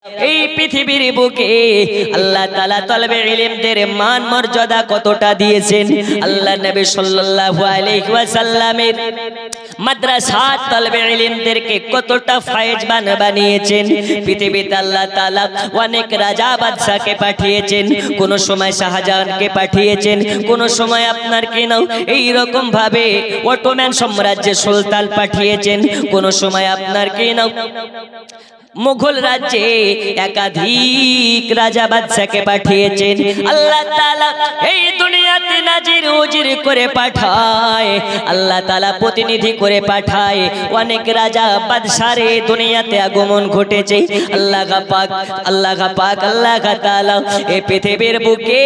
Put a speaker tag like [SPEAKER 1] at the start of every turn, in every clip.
[SPEAKER 1] এই পৃথিবীর বুকে আল্লাহ তাআলা তলবে ইলমদের মান মর্যাদা কতটা দিয়েছেন। আল্লাহ নবী সাল্লাল্লাহু আলাইহি ওয়াসাল্লামের মাদ্রাসা তলবে ইলমদেরকে কতটা ফায়েজবান বানিয়েছেন। পৃথিবীতে আল্লাহ তাআলা অনেক রাজা বাদশাকে পাঠিয়েছেন, কোন সময় শাহজাহানকে পাঠিয়েছেন, কোন সময় আপনার কেনাও এই রকম ভাবে অটোমান সাম্রাজ্যের সুলতান পাঠিয়েছেন, কোন সময় আপনার কেনাও মুঘল রাজ্যে একাধিক রাজা বাদশাকে পাঠিয়েছেন। আল্লাহ তাআলা এই দুনিয়াতে নাজির উজির করে পাঠায়, আল্লাহ তাআলা প্রতিনিধি করে পাঠায়। অনেক রাজা বাদশার এই দুনিয়াতে আগমন ঘটেছে। আল্লাহ পাক আল্লাহ তাআলা এই পৃথিবীর বুকে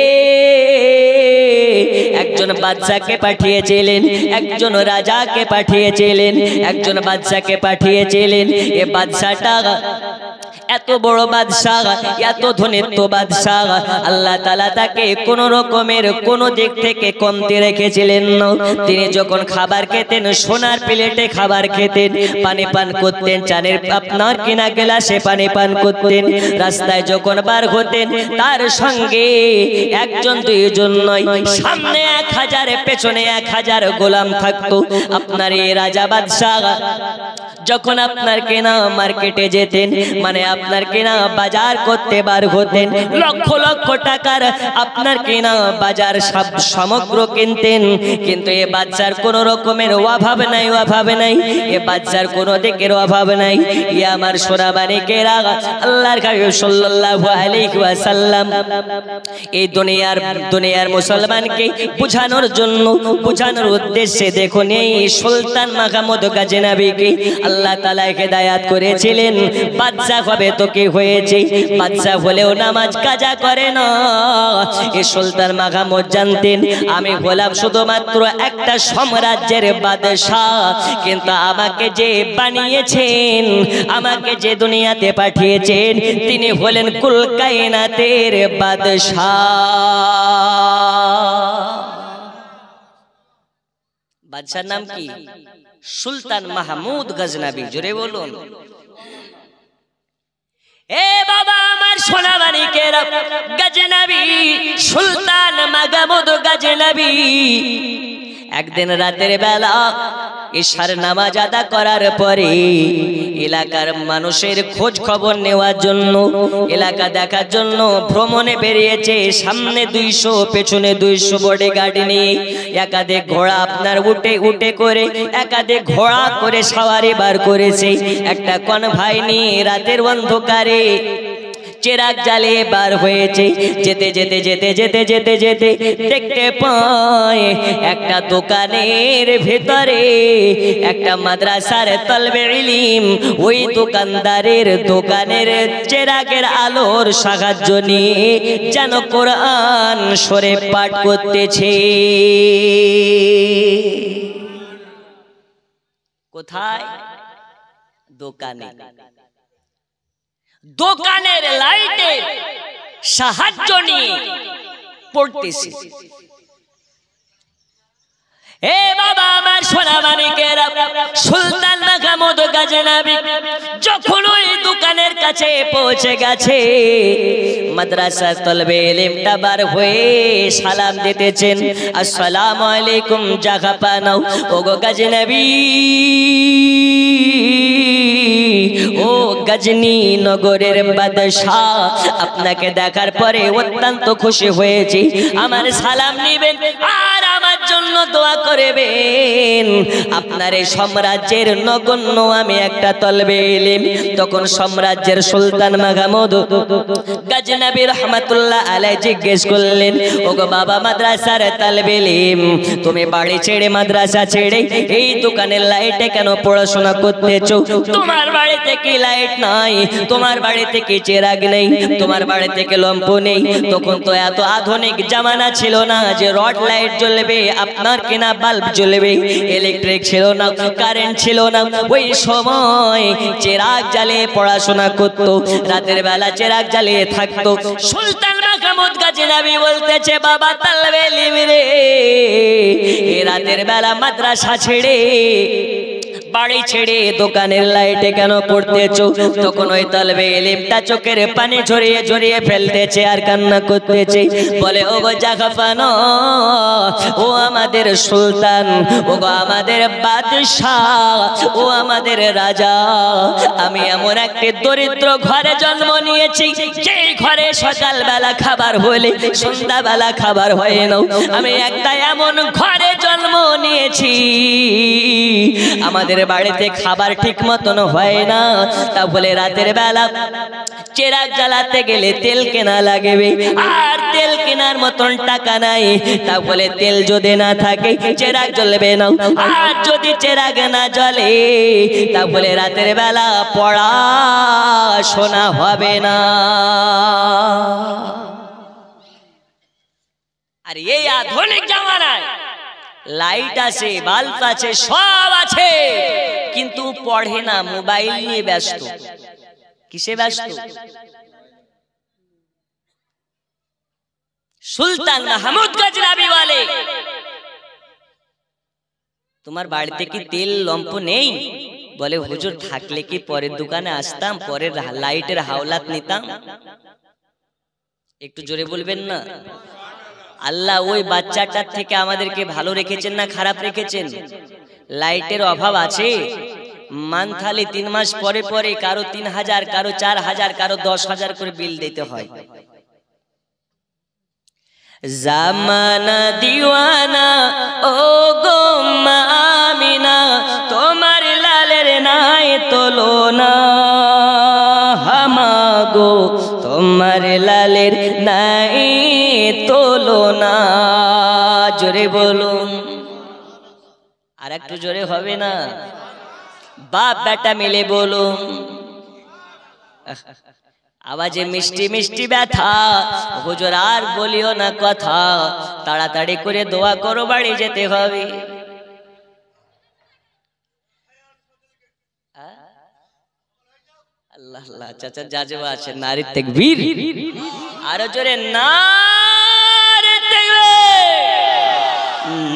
[SPEAKER 1] একজন বাদশাকে পাঠিয়েছিলেন, একজন রাজাকে পাঠিয়েছিলেন, একজন বাদশাকে পাঠিয়েছিলেন। এই বাদশাটা এত বড় বাদশাহ, এত ধনিত্ব বাদশাহ, আল্লাহ তাআলা তাকে কোন রকমের কোন দিক থেকে কমতি রেখেছিলেন না। তিনি যখন খাবার খেতেন সোনার প্লেটে খাবার খেতেন, পানি পান করতেন চানের আপনার কিনা গ্লাসে পানি পান করতেন। রাস্তায় যখন বার হতেন তার সঙ্গে একজন দুইজন নয়, সামনে 1000 পেছনে 1000 গোলাম থাকতো। আপনার এই রাজা বাদশাহ যখন আপনার কেনা মার্কেটে যেতেন, মানে আপনার কেনা বাজার করতে বার হতেন, লক্ষ লক্ষ টাকার আপনার কেনা বাজার সব সামগ্র কিনতেন, কিন্তু এ বাদশার কোন রকমের অভাব নাই, অভাব নাই, এ বাদশার কোন দিকের অভাব নাই। ই আমার সোনাবানিকেরা, আল্লাহর হাবিব সাল্লাল্লাহু আলাইহি ওয়াসাল্লাম এই দুনিয়ার মুসলমানকে বুঝানোর জন্য, বুঝানোর উদ্দেশ্যে দেখুন এই সুলতান মাহমুদ গজনবীকে আল্লাহ তাআলা হিদায়াত করেছিলেন। বাদশা হবে তো কি হয়েছে, বাদশা হলেও নামাজ কাজা করে না। এই সুলতান মাহমুদ জানতেন আমি হলাম শুধুমাত্র একটা সাম্রাজ্যের বাদশাহ, কিন্তু আমাকে যে বানিয়েছেন, আমাকে যে দুনিয়াতে পাঠিয়েছেন, তিনি হলেন কুল কায়নাতের বাদশাহ। বাদশার নাম কি? সুলতান মাহমুদ গজনবী। জোরে বলুন। এ বাবা আমার সোনাবানিকেরা, গজনবী সুলতান মাহমুদ গজনবী একদিন রাতের বেলা ইশার নামাজ আদা করার পরে এলাকার মানুষের খোঁজ খবর নেওয়ার জন্য, এলাকা দেখার জন্য ভ্রমণে বেরিয়েছে। সামনে 200 পেছনে 200 বডিগার্ড নিয়ে, একাধিক ঘোড়া আপনার উঠে করে, একাধিক ঘোড়া করে সওয়ারি বার করেছে। একটা কনভয় নিয়ে রাতের অন্ধকারে চিরাগ জ্বালিয়ে বার হয়েছে। যেতে যেতে যেতে যেতে যেতে যেতে দেখতে পায় একটা দোকানের ভেতরে একটা মাদ্রাসার তলবে ইলম, ওই দোকানদারের দোকানের চিরাগের আলোর সাহায্য নিয়ে যেন কোরআন শরীফ পাঠ করতেছে। কোথায়? দোকানে। দোকানের লাইটের সাহায্য নিয়ে পড়তেছে। এ বাবা আমার সোনাবানিকেরা, সুলতান মাহমুদ গজনবী যখন ওই দোকানের কাছে পৌঁছে গেছে, মাদ্রাসার তলবে ইলমটা বার হয়ে সালাম দিতেছেন, আসসালামু আলাইকুম জাগা পানাও। ওগো গজনবী, ও গজনী নগরের বাদশাহ, আপনাকে দেখার পরে অত্যন্ত খুশি হয়েছি। আমার সালাম নিবেন আর আমার জন্য দোয়া করবেন। আপনার এই সাম্রাজ্যের নগণ্য আমি একটা তলবে ইলম। তখন সাম্রাজ্যের সুলতান মাহমুদ গজনবী রহমাতুল্লাহ আলাইহি জিজ্ঞেস করলেন, ওগো বাবা মাদ্রাসার তলবে ইলম, তুমি বাড়ি ছেড়ে মাদ্রাসা ছেড়ে এই দোকানের লাইটে কেন পড়াশোনা করতেছো? তোমার বাড়িতে কি লাইট নাই? তোমার বাড়িতে কি চিরাগ নেই? তোমার বাড়িতে কি লম্প নেই? তখন তো এত আধুনিক জামানা ছিল না যে রড লাইট জ্বলবে, আপনার কিনা বাল্ব জ্বলবে, ইলেকট্রিক ছিল না, কারেন্ট ছিল না। ওই সময় চিরাগ জ্বালিয়ে পড়াশোনা করতো, রাতের বেলা চিরাগ জ্বালিয়ে থাকতো। সুলতান মাহমুদ গজনবী বলতেছে, বাবা তলবে ইলম রে, এই রাতের বেলা মাদ্রাসা ছেড়ে বাড়ি ছেড়ে দোকানের লাইটে কেন পড়তেছো? তখন ওই তলবে ইলমটা চোখের পানি ঝরিয়ে ঝরিয়ে ফেলতেছে আর কান্না করতেছে, বলে ও গো জাহাফানো, ও আমাদের সুলতান, ও গো আমাদের বাদশাহ, ও আমাদের রাজা, আমি এমন একটি দরিদ্র ঘরে জন্ম নিয়েছি যে ঘরে সকালবেলা খাবার হলে সন্ধ্যাবেলা খাবার হয় না। আমি একটা এমন ঘরে জন্ম নিয়েছি আমাদের বাড়িতে খাবার ঠিক মতন হয় না, তা বলে রাতের বেলা চেরাগ জ্বালাতে গেলে তেল কেনা লাগবে, আর তেল কেনার মতন টাকা নাই, তা বলে তেল যদি না থাকে চেরাগ জ্বলবে না, আর যদি চেরাগ না জ্বলে তা বলে রাতের বেলা পড়াশোনা হবে না। আর এই আধুনিক জামানায় লাইট আছে, বাল্ব আছে, সব আছে, কিন্তু পড়ে না, মোবাইল নিয়ে ব্যস্ত। কিসে ব্যস্ত? সুলতান মাহমুদ গজনবী বলে, তোমার বাড়িতে কি তেল লম্প নেই? বলে হুজুর থাকলে কি পরের দোকানে আসতাম, পরের লাইটের হাওলাত নিতাম। একটু জোরে বলবেন না? আল্লাহ ওই বাচ্চাটার থেকে আমাদেরকে ভালো রেখেছেন না খারাপ রেখেছেন? লাইটের অভাব আছে, মান্থলি 3 মাস পরে পরে কারো 3000, কারো 4000, কারো 10,000 করে বিল দিতে হয়। জামানা দিওয়ানা ও গো মা আমিনা, তোমার লালের নাই তুলনা, হামাগো তোমার লালের নাই তুলনা। জোরে বলুন, আর একটু জোরে হবে না? বাপ বেটা মিলে বলুন। আওয়াজে মিষ্টি মিষ্টি ব্যথা, হুজুর আর বলিও না কথা, তাড়াতাড়ি করে দোয়া করো, বাড়ি যেতে হবে। আল্লাহ আল্লাহ, চাচা জাজবা আছে, নারী তাকবীর, আরো জোরে নারে তাকবীর,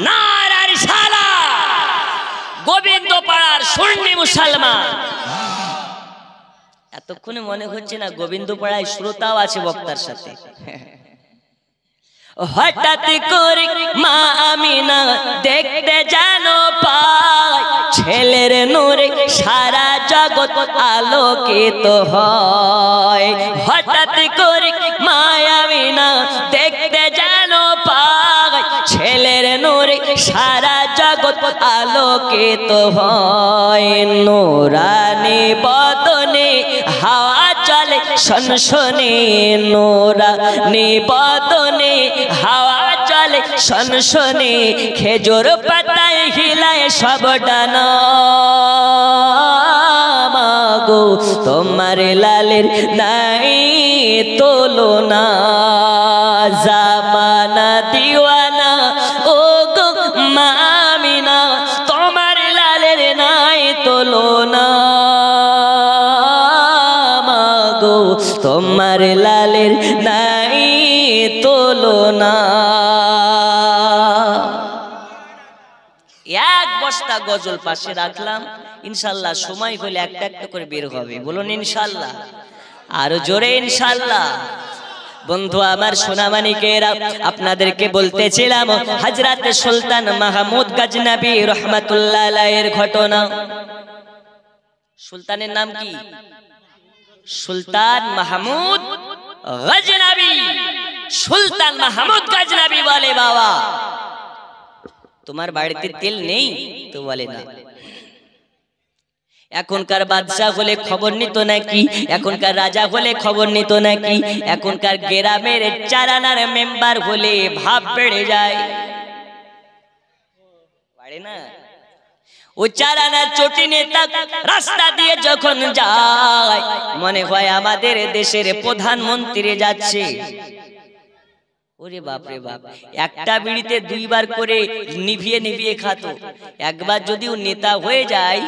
[SPEAKER 1] নারে রিসালাত। গোবিন্দ পাড়ার সুন্নি মুসলমান, এতক্ষণে মনে হচ্ছে না গোবিন্দ পাড়ায় শ্রোতাও আছে বক্তার সাথে। হঠাৎ করে মা আমিনা দেখতে জানো পায়, ছেলের নূরে সারা জগৎ আলোকিত হয়। হঠাৎ করে মা আমিনা দেখতে জানো পায়, ছেলের নূরে সারা জগৎ আলোকিত হয়। নূরানি বদনে হাওয়া চলে সনসনে, নূরানি বদনে হাওয়া চলে সনসনে, খেজুর পাতায় হিলায় সব ডানা, মাগো তোমার লালের নাই তুলনা। জামানা দিওয়ানা ও গো মা আমিনা, তোমার লালের নাই তুলনা, মাগো তোমার লালের নাই তুলনা। এক বস্তা গজল পাশে রাখলাম, ইনশাল্লাহ সময় হলে একটা একটা করে বের হবে। বলুন ইনশাল্লাহ, আরো জোরে ইনশাল্লাহ। বন্ধু আমার সোনামানিকেরা, আপনাদেরকে বলতেছিলাম হযরত সুলতান মাহমুদ গজনবী রহমাতুল্লাহ আলাইহির ঘটনা। সুলতানের নাম কি? সুলতান মাহমুদ গজনবী। সুলতান মাহমুদ গজনবী বলে, বাবা তোমার বাড়িতে তেল নেই? তো বলে না। এখনকার বাদশা হলে খবর নিত নাকি? এখনকার রাজা হলে খবর নিত নাকি? এখনকার গ্রামের 4 আনার মেম্বার হলে ভাব বেড়ে যায়, পারে না? ও 4 আনার চটি নেতা রাস্তা দিয়ে যখন যায়, মনে হয় আমাদের দেশের প্রধানমন্ত্রী যাচ্ছে। ওরে বাপ রে বাপ, একটা বিড়িতে 2 বার করে নিভিয়ে নিভিয়ে খাতো। একবার যদি ও নেতা হয়ে যায়,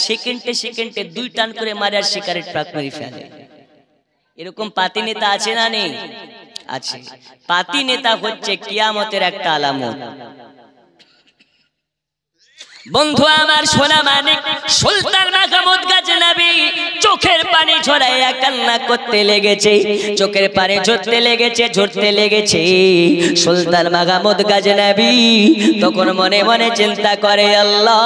[SPEAKER 1] সেকেন্ডে সেকেন্ডে 2 টান করে মারে আর সিগারেট পাক মেরে ফেলে। এরকম পাতি নেতা আছে না নেই? আছে। পাতি নেতা হচ্ছে কিয়ামতের একটা আলামত। বন্ধু আমার সোনা মানিক সুলতান মাহমুদ গজনবী চোখের পানি ঝরাইয়া কান্না করতে লেগেছে, চোখের পানি ঝরতে লেগেছে। সুলতান মাহমুদ গজনবী তখন মনে মনে চিন্তা করে, আল্লাহ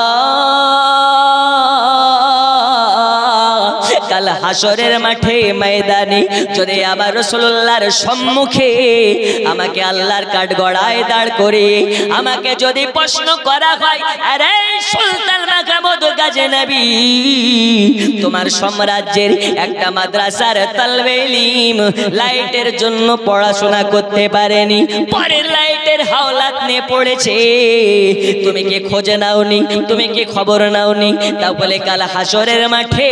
[SPEAKER 1] কাল হাসরের মাঠে ময়দানে যদি আমার রাসূলুল্লাহর সম্মুখে আমাকে আল্লাহর কাঠগড়ায় দাঁড় করে আমাকে যদি প্রশ্ন করা হয়, আরে সুলতান মাহমুদ গজনবী তোমার সাম্রাজ্যের একটা মাদ্রাসার তালবে ইলম লাইটের জন্য পড়াশোনা করতে পারেনি, পরের লাইটের হাওলাত নিয়ে পড়েছে, তুমি কি খোঁজ নাওনি, তুমি কি খবর নাওনি? তাও বলে কাল হাসরের মাঠে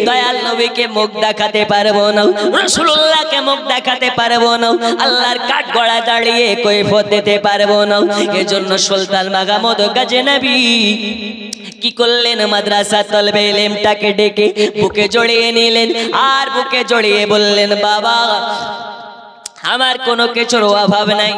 [SPEAKER 1] দয়াল নবীকে মুখ দেখাতে পারবো না, রাসূলুল্লাহকে মুখ দেখাতে পারবো না, আল্লাহর কাঠগড়া দাঁড়িয়ে কৈফিয়ত দিতে পারবো না। এজন্য সুলতান মাহমুদ গজনবী কি করলেন, মাদ্রাসা তলবে ইলমটাকে ডেকে বুকে জড়িয়ে নিলেন আর বুকে জড়িয়ে বললেন, বাবা আমার কোনো কিছুর অভাব নাই,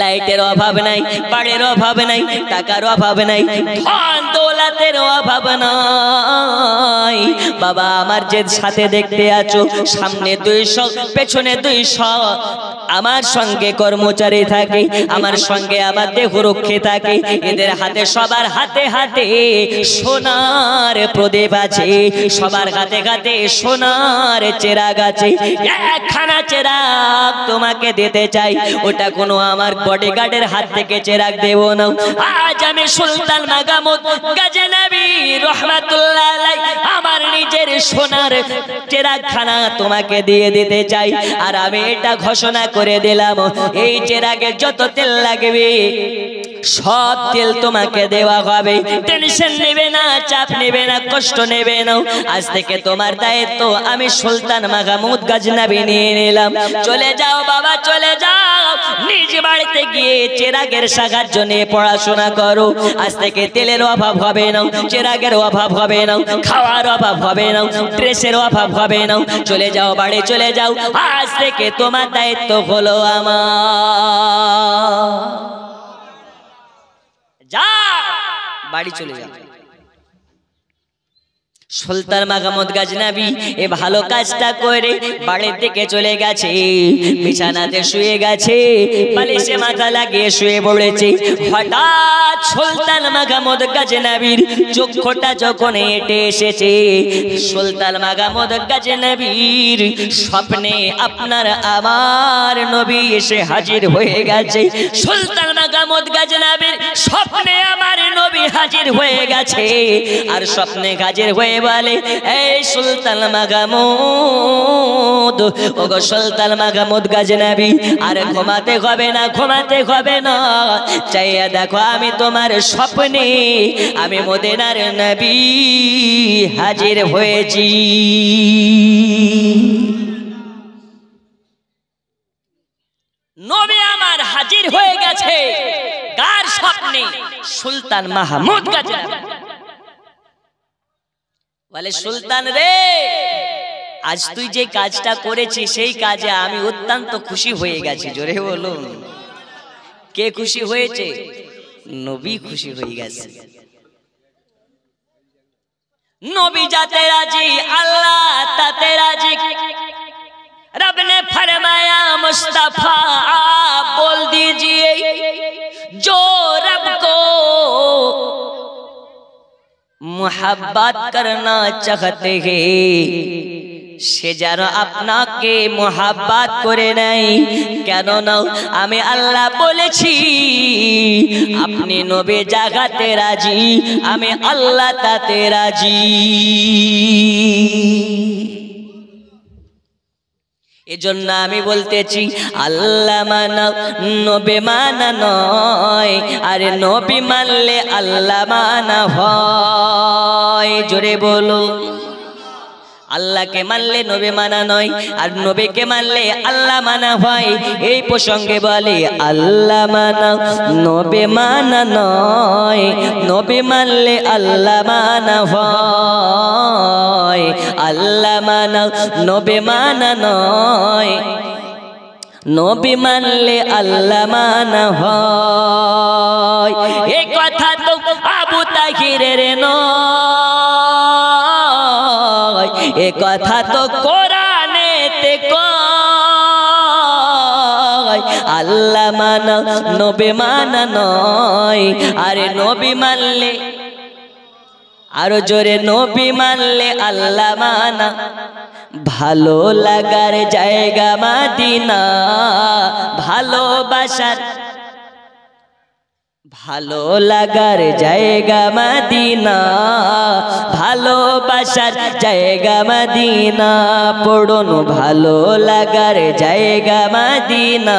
[SPEAKER 1] লাইটের অভাব নাই, বাড়ির অভাব নাই, টাকার অভাব নাই, ধন দৌলতের অভাব নাই। বাবা আমার যে সাথে দেখতে আছো, সামনে 200 পেছনে 200 আমার সঙ্গে কর্মচারী থাকে, আমার সঙ্গে আমার দেহরক্ষী থাকে, এদের হাতে সবার হাতে হাতে সোনার প্রদীপ আছে, সবার হাতে হাতে সোনার চেরাগ আছে। একখানা চেরাগ তোমাকে দিতে চাই, ওটা কোনো আমার বডিগার্ডের হাত থেকে চেরাগ দেব না। আজ আমি সুলতান মাহমুদ গজনবী রহমাতুল্লাহ আলাইহি আমার নিজের সোনার চেরাগখানা তোমাকে দিয়ে দিতে চাই। আর আমি এটা ঘোষণা করে দিলাম, এই চেরাগে যত তেল লাগবে সব তেল তোমাকে দেওয়া হবে, টেনশন নেবে না, চাপ নেবে না, কষ্ট নেবে না। আজ থেকে তোমার দায়িত্ব আমি সুলতান মাহমুদ গজনবী নিয়ে নিলাম। চলে যাও বাবা, চলে যাও, নিজ বাড়িতে গিয়ে চেরাগের সাহায্য নিয়ে পড়াশোনা করো। আজ থেকে তেলের অভাব হবে না, চেরাগের অভাব হবে না, খাওয়ার অভাব হবে না, ড্রেসের অভাব হবে না। চলে যাও বাড়ি, চলে যাও, আজ থেকে তোমার দায়িত্ব হলো আমার। যাও বাড়ি চলে যাও। সুলতান মাহমুদ গজনবী এ ভালো কাজটা করে বাড়ির দিকে চলে গেছে, বিছানাতে শুয়ে গেছে, বালিশে মাথা লাগিয়ে শুয়ে পড়েছে। হঠাৎ সুলতান মাহমুদ গজনবীর চক্ষুটা যখন হেঁটে এসেছে, সুলতান মাহমুদ গজনবীর স্বপ্নে আপনার আমার নবী এসে হাজির হয়ে গেছে। সুলতান মাহমুদ গজনবীর স্বপ্নে আমার নবী হাজির হয়ে গেছে, আর স্বপ্নে হাজির হয়ে বলে, এই সুলতান মাহমুদ, ওগো সুলতান মাহমুদ গজনবী, আর ঘুমাতে হবে না, ঘুমাতে হবে না, চাইয়া দেখো আমি তোমার স্বপ্নে আমি মদিনার নবী হাজির হয়েছি। নবী আমার হাজির হয়ে গেছে, কার স্বপ্নে? সুলতান মাহমুদ গজনবী। বলে, সুলতান রে, আজ তুই যে কাজটা করেছিস সেই কাজে আমি অত্যন্ত খুশি হয়ে গেছি। জোরে বলুন, কে খুশি হয়েছে? নবী খুশি হয়ে গেছে। নবী যাতে রাজি, আল্লাহ তাতে রাজি। रब ने फरमाया मुस्तफा बोल दीजिए जो रब को मोहब्बत करना चाहते हैं সে যেন আপনাকে মোহাব্বত করে নাই। কেন না, আমি আল্লাহ বলেছি আপনি নবী জাগাতে রাজি, আমি আল্লাহ তাতে রাজি। এজন্য আমি বলতেছি আল্লাহ মানা নবী মানা নয়, আরে নবী মানলে আল্লাহ মানা হয়। জোরে বলো, আল্লাহকে মানলে নবী মানা নয়, আর নবীকে মানলে আল্লাহ মানা হয়। এই প্রসঙ্গে বলে আল্লাহ মানা নবী মানা নয়, নবী মানলে আল্লাহ মানা হয়। আল্লাহ মানা নবী মানা নয়, নবী মানলে আল্লাহ মানা হয়। এই কথা তো আমাদের নয়, এ কথা তো কোরআনেতে কয়। আল্লাহ মানা নবী মানা নয়, আরে নবী মানলে আরো জোরে, নবী মানলে আল্লাহ মানা। ভালো লাগার জায়গা মদিনা, ভালোবাসার ভালো লাগার জায়গা মদিনা, ভালোবাসার জায়গা মদিনা। পড়ুন ভালো লাগার জায়গা মদিনা।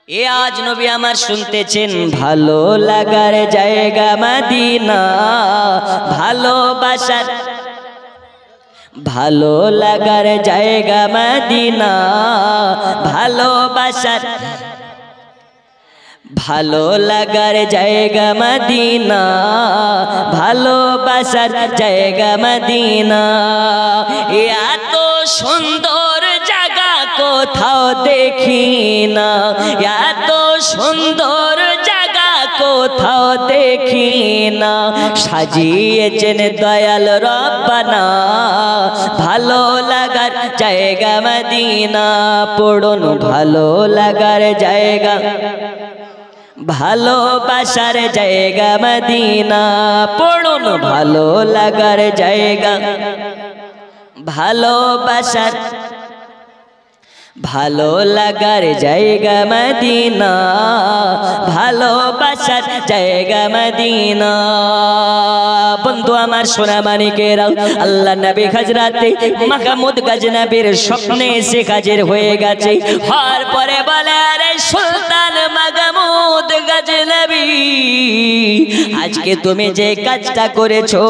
[SPEAKER 1] এ আজ নবী আমার শুনতেছেন, ভালো লাগার জায়গা মদিনা, ভালোবাসার ভালো লাগার জায়গা মদিনা, ভালোবাসার ভালো লাগার জায়গা মদিনা, ভালোবাসার জায়গা মদিনা। এত সুন্দর জায়গা কোথাও দেখি না, এত সুন্দর জায়গা কোথাও দেখি না। সাজিয়েছেন দয়াল রব্বানা, ভালো লাগার জায়গা মদিনা। পড়ুন ভালো লাগার জায়গা, ভালোবাসার জায়গা মদিনা। পড়ুন ভালো লাগার জায়গা, ভালোবাসার ভালো লাগার জায়গা মদিনা, ভালোবাসার জায়গা মদিনা। বন্ধু আমার সোনা মানিকেরা, আল্লাহ নবী হযরতে মাহমুদ গজনবীর স্বপ্নে এসে হাজির হয়ে গেছে। হওয়ার পরে বলে, আরে সুলতান মাহমুদ গজনবী, আজকে তুমি যে কাজটা করেছো,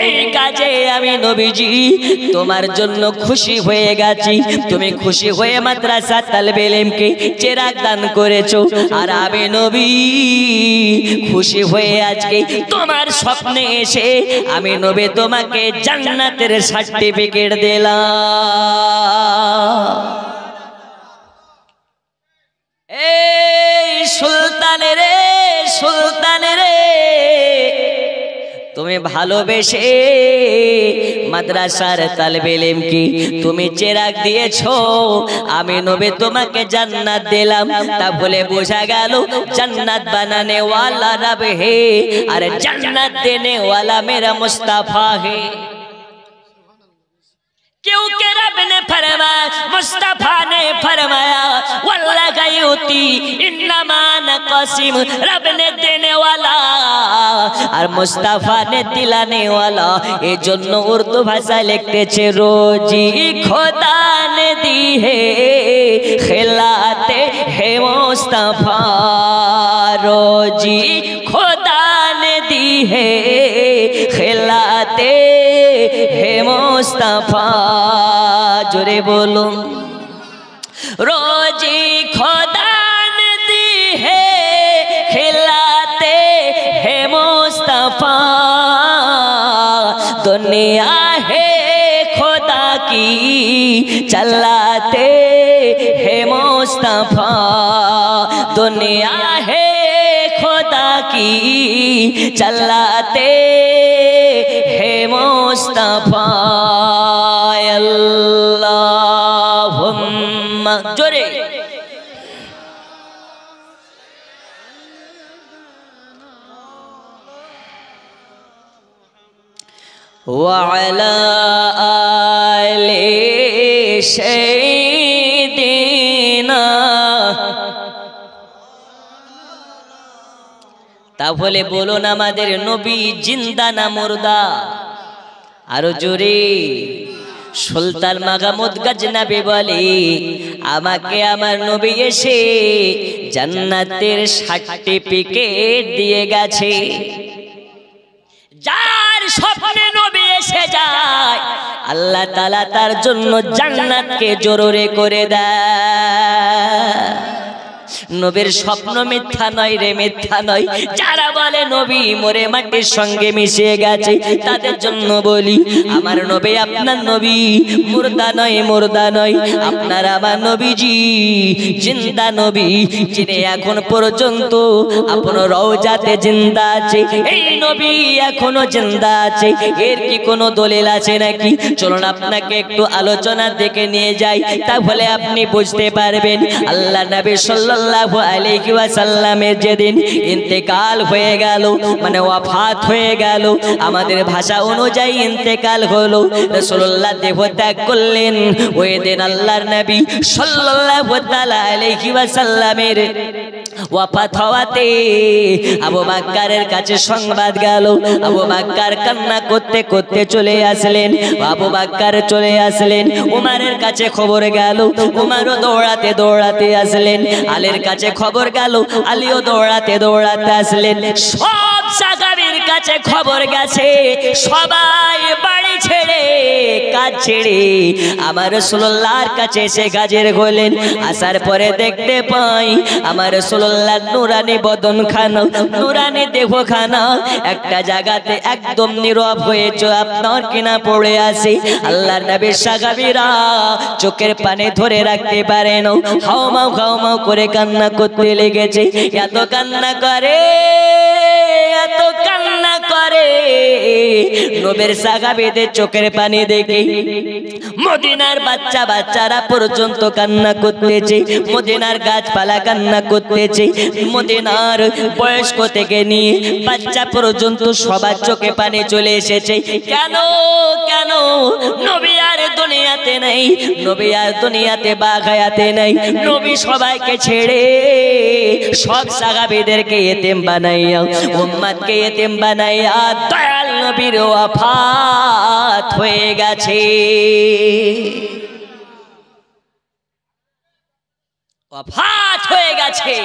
[SPEAKER 1] এই কাজে আমি নবীজি তোমার জন্য খুশি হয়ে গেছি। তুমি খুশি হয়ে মাদ্রাসা তালবে ইলমকে চেরাগ দান করেছো, আর আমি নবী খুশি হয়ে আজকে তোমার স্বপ্নে এসে আমি নবী তোমাকে জান্নাতের সার্টিফিকেট দিলাম। এই সুলতান রে, সুলতান রে, তুমি ভালোবেসে মাদ্রাসার তালবে ইলমকে তুমি চেরাগ দিয়েছো, আমি নবী তোমাকে জান্নাত দিলাম। তা বলে বোঝা গেল জান্নাত বানানে ওয়ালা রব হে, আর জান্নাত দেনে ওয়ালা মেরা মুস্তাফা হে। क्योंकि रब ने फरमाया, मुस्तफा ने फरमाया, वल्लाह गयुती इन्नमा नक़सिम, रब ने देने वाला और मुस्तफा ने दिलाने वाला। ए जन्नो उर्दू भाषा लिखते छे, रोजी खुदा ने दी है खिलाते है मुस्तफा, रोजी खुदा ने दी है खिलाते है मुस्तफा। जोरे बोलो, रोजी खुदा ने दी है खिलाते है मुस्तफा, दुनिया है खुदा की चलाते है मुस्तफा, दुनिया है खुदा की चलाते है मुस्तफा। अल्लाहुम्मा जोरे वअला आले सय्यिदिना। তাহলে বলুন আমাদের নবী জিন্দা না মুর্দা? আরো জোরে। সুলতান মাহমুদ গজনবী বলে, আমাকে আমার নবী এসে জান্নাতের সার্টিফিকেট দিয়ে গেছে। যার স্বপ্নে নবী এসে যায়, আল্লাহ তাআলা তার জন্য জান্নাতকে জরুরি করে দেয়। নবীর স্বপ্ন মিথ্যা নয় রে, মিথ্যা নয়। যারা বলে নবী মরে মাটির সঙ্গে মিশে গেছে, তাদের জন্য বলি আমার নবী আপনার নবী মুর্দা নয়, মুর্দা নয়। আপনার আমার নবীজি জিন্দা নবী, যিনি এখন পর্যন্ত আপনার রওজাতে জিন্দা আছে। এই নবী এখনো জিন্দা আছে, এর কি কোনো দলিল আছে নাকি? চলুন আপনাকে একটু আলোচনা দেখে নিয়ে যাই, তাহলে আপনি বুঝতে পারবেন। আল্লাহ নবী সাল্লাল্লাহু আলাইহি ওয়াসাল্লামের যেদিন ইন্তেকাল হয়ে গেল, মানে ওয়াফাত হয়ে গেল, আমাদের ভাষা অনুযায়ী ইন্তেকাল হলো, রাসূলুল্লাহ দেহ ত্যাগ করলেন। ওই দিন আল্লাহর নবী সাল্লাল্লাহু তাআলা আলাইহি ওয়াসাল্লামের ওয়াফাত হওয়াতে আবু বকরের কাছে সংবাদ গেল। আবু বকর কান্না করতে করতে চলে আসলেন, আবু বকর চলে আসলেন। উমরের কাছে খবর গেল, উমরও দৌড়াতে দৌড়াতে আসলেন। আলীর কাছে খবর গেল, আলীও দৌড়াতে দৌড়াতে আসলেন। সব সাহাবীর কাছে খবর গেছে, সবাই বাড়ি ছেড়ে কাজ ছেড়ে আমার রাসূলুল্লাহর কাছে এসে হাজির হলেন। আসার পরে দেখতে পাই আমার রাসূলুল্লাহ নুরানি বদন খানা, নুরানি দেহ খানা একটা জায়গাতে একদম নীরব হয়ে আপনার কিনা পড়ে আছে। আল্লাহর নবীর সাহাবীরা চোখের পানি ধরে রাখতে পারে না, হাওমাও হাওমাও করে কান্না করতে লেগেছে। এত কান্না করে, এত কান্না করে, নবীর সাহাবীদের চোখের পানি দেখে মদিনার বাচ্চা বাচ্চারা পর্যন্ত কান্না করতেছে, মদিনার গাছপালা কান্না করতেছে, মদিনার বয়স্ক থেকে নিয়ে বাচ্চা পর্যন্ত সবার চোখে পানি চলে এসেছে। কেন কেন? নবী আর দুনিয়াতে নেই, নবী আর দুনিয়াতে বাগায়াতে নেই। নবী সবাইকে ছেড়ে সব সাহাবীদেরকে এতিম বানাইয়া, উম্মতকে এতিম বানাইয়া দয়াল নবীর ওয়াফাত হয়ে গেছে। ওয়াফাত হয়ে গেছে।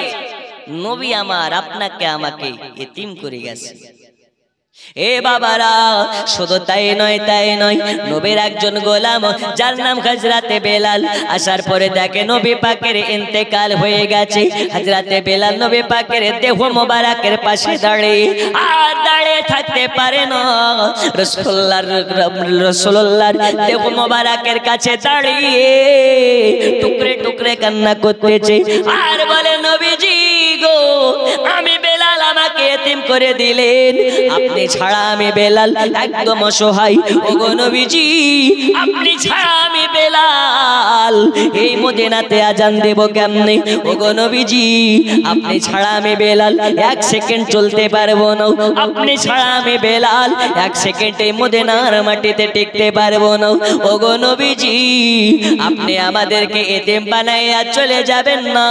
[SPEAKER 1] নবী আমার আপনাকে আমাকে এতিম করে গেছে। এ বাবারা, শুধু তাই নয়, তাই নয়, নবীর একজন গোলাম যার নাম হযরতে বেলাল, আসার পরে দেখে নবী পাকের ইন্তেকাল হয়ে গেছে। হযরতে বেলাল নবী পাকের দেহ মোবারকের পাশে দাঁড়িয়ে আর দাঁড়িয়ে থাকতে পারে না, রাসূলুল্লাহর দেহ মোবারকের কাছে দাঁড়িয়ে টুকরে টুকরে কান্না করতেছে আর বলে, নবীজি গো, আমি বেলাল, আমাকে এতিম করে দিলেন, আপনি ছাড়া আমি বেলাল একদম অসহায়। ওগো নবীজি, আপনি ছাড়া আমি বেলাল এই মদিনাতে আজান দেব কেমনে? ওগো নবীজি, আপনি ছাড়া আমি বেলাল এক সেকেন্ড চলতে পারবো না, আপনি ছাড়া আমি বেলাল এক সেকেন্ড এই মদিনার মাটিতে টিকতে পারবো না। ওগো নবীজি, আপনি আমাদেরকে এতিম বানাইয়া চলে যাবেন না।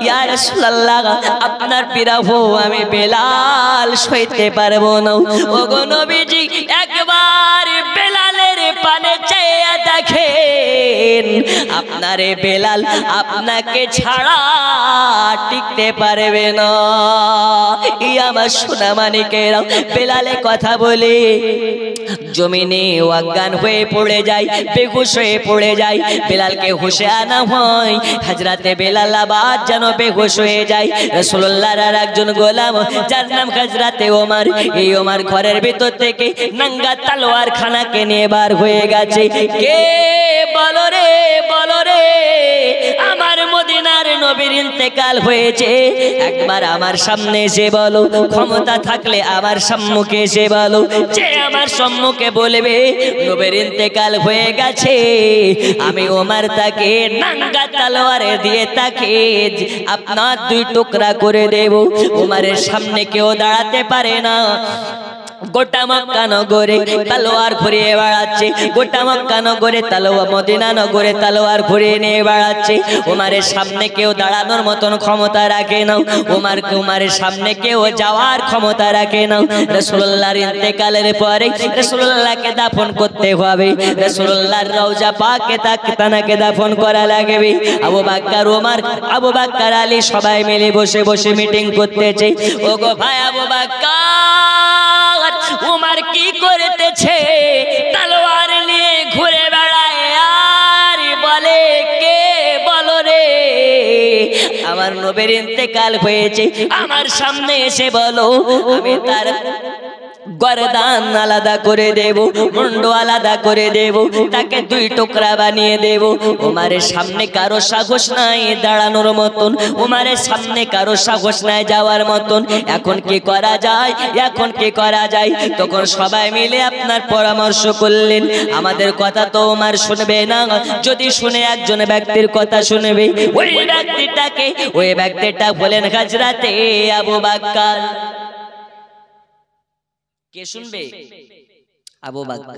[SPEAKER 1] ইয়া রাসূলুল্লাহ, আপনার বিরহ আমি বেলাল সইতে পারবো না। ওগো নবীজি, একবার বেলালের পানে চেয়ে দেখেন, আপনারে বেলাল আপনাকে ছাড়া টিকতে পারবে না। এই আমার সোনা মানিকেরা, বেলালে কথা বলে জমিনে অজ্ঞান হয়ে পড়ে যায়, বেহুশ হয়ে পড়ে যায়। বেলালকে হুশে আনা হয়, হযরতে বেলাল আবার যেন বেহুশ হয়ে যায়। রাসূলুল্লাহর আর একজন গোলাম যার নাম হযরতে ওমর, এই ওমর ঘরের ভিতর থেকে নাঙ্গা তলোয়ার খানাকে নিয়ে বার হয়ে গেছে। কে বলো রে, বলো রে, আমার মদিনার নবীর ইন্তেকাল হয়েছে, একবার আমার সামনে এসে বলো, ক্ষমতা থাকলে আমার সম্মুখে এসে বলো, যে আমার সম্মুখে বলবে নবীর ইন্তেকাল হয়ে গেছে, আমি ওমর তাকে নাঙ্গা তলোয়ার দিয়ে তাকে আপনার দুই টুকরা করে দেব। ওমরের সামনে কেউ দাঁড়াতে পারে না। গোটা মক্কা নগরে তলোয়ার ঘুরিয়ে বেড়াচ্ছে, গোটা মক্কা নগরে তলোয়ার, মদিনা নগরে তলোয়ার ঘুরিয়ে নিয়ে বেড়াচ্ছে। ওমরের সামনে কেউ দাঁড়ানোর মতন ক্ষমতা রাখে না, ওমরের সামনে কেউ যাওয়ার ক্ষমতা রাখে না। রাসূলুল্লাহর ইন্তেকালের পরে রাসূলুল্লাহকে দাফন করতে হবে, রাসূলুল্লাহর রওজা পাকে তাকে দাফন করা লাগবে। আবু বকর, ওমর, আবু বকর, আলী সবাই মিলে বসে বসে মিটিং করতেছে। ওগো ভাই আবু বকর, উমর কি করতেছে? তলোয়ার নিয়ে ঘুরে বেড়ায় আর বলে, কে বলো রে আমার নবীর ইন্তেকাল হয়েছে, আমার সামনে এসে বলো, আমি তার গর্দান আলাদা করে দেব, মুন্ড আলাদা করে দেব, তাকে দুই টুকরা বানিয়ে দেব। ওমারের সামনে কারো সাহস নাই দাঁড়ানোর মতন, ওমারের সামনে কারো সাহস নাই যাওয়ার মতন। এখন কি করা যায়, এখন কি করা যায়? তখন সবাই মিলে আপনার পরামর্শ করলেন, আমাদের কথা তো ওমর শুনবে না, যদি শুনে একজন ব্যক্তির কথা শুনবে। ওই ব্যক্তিটাকে, ওই ব্যক্তিটা বলেন হযরতে আবু বকর। কে শুনবে? আবু বকর।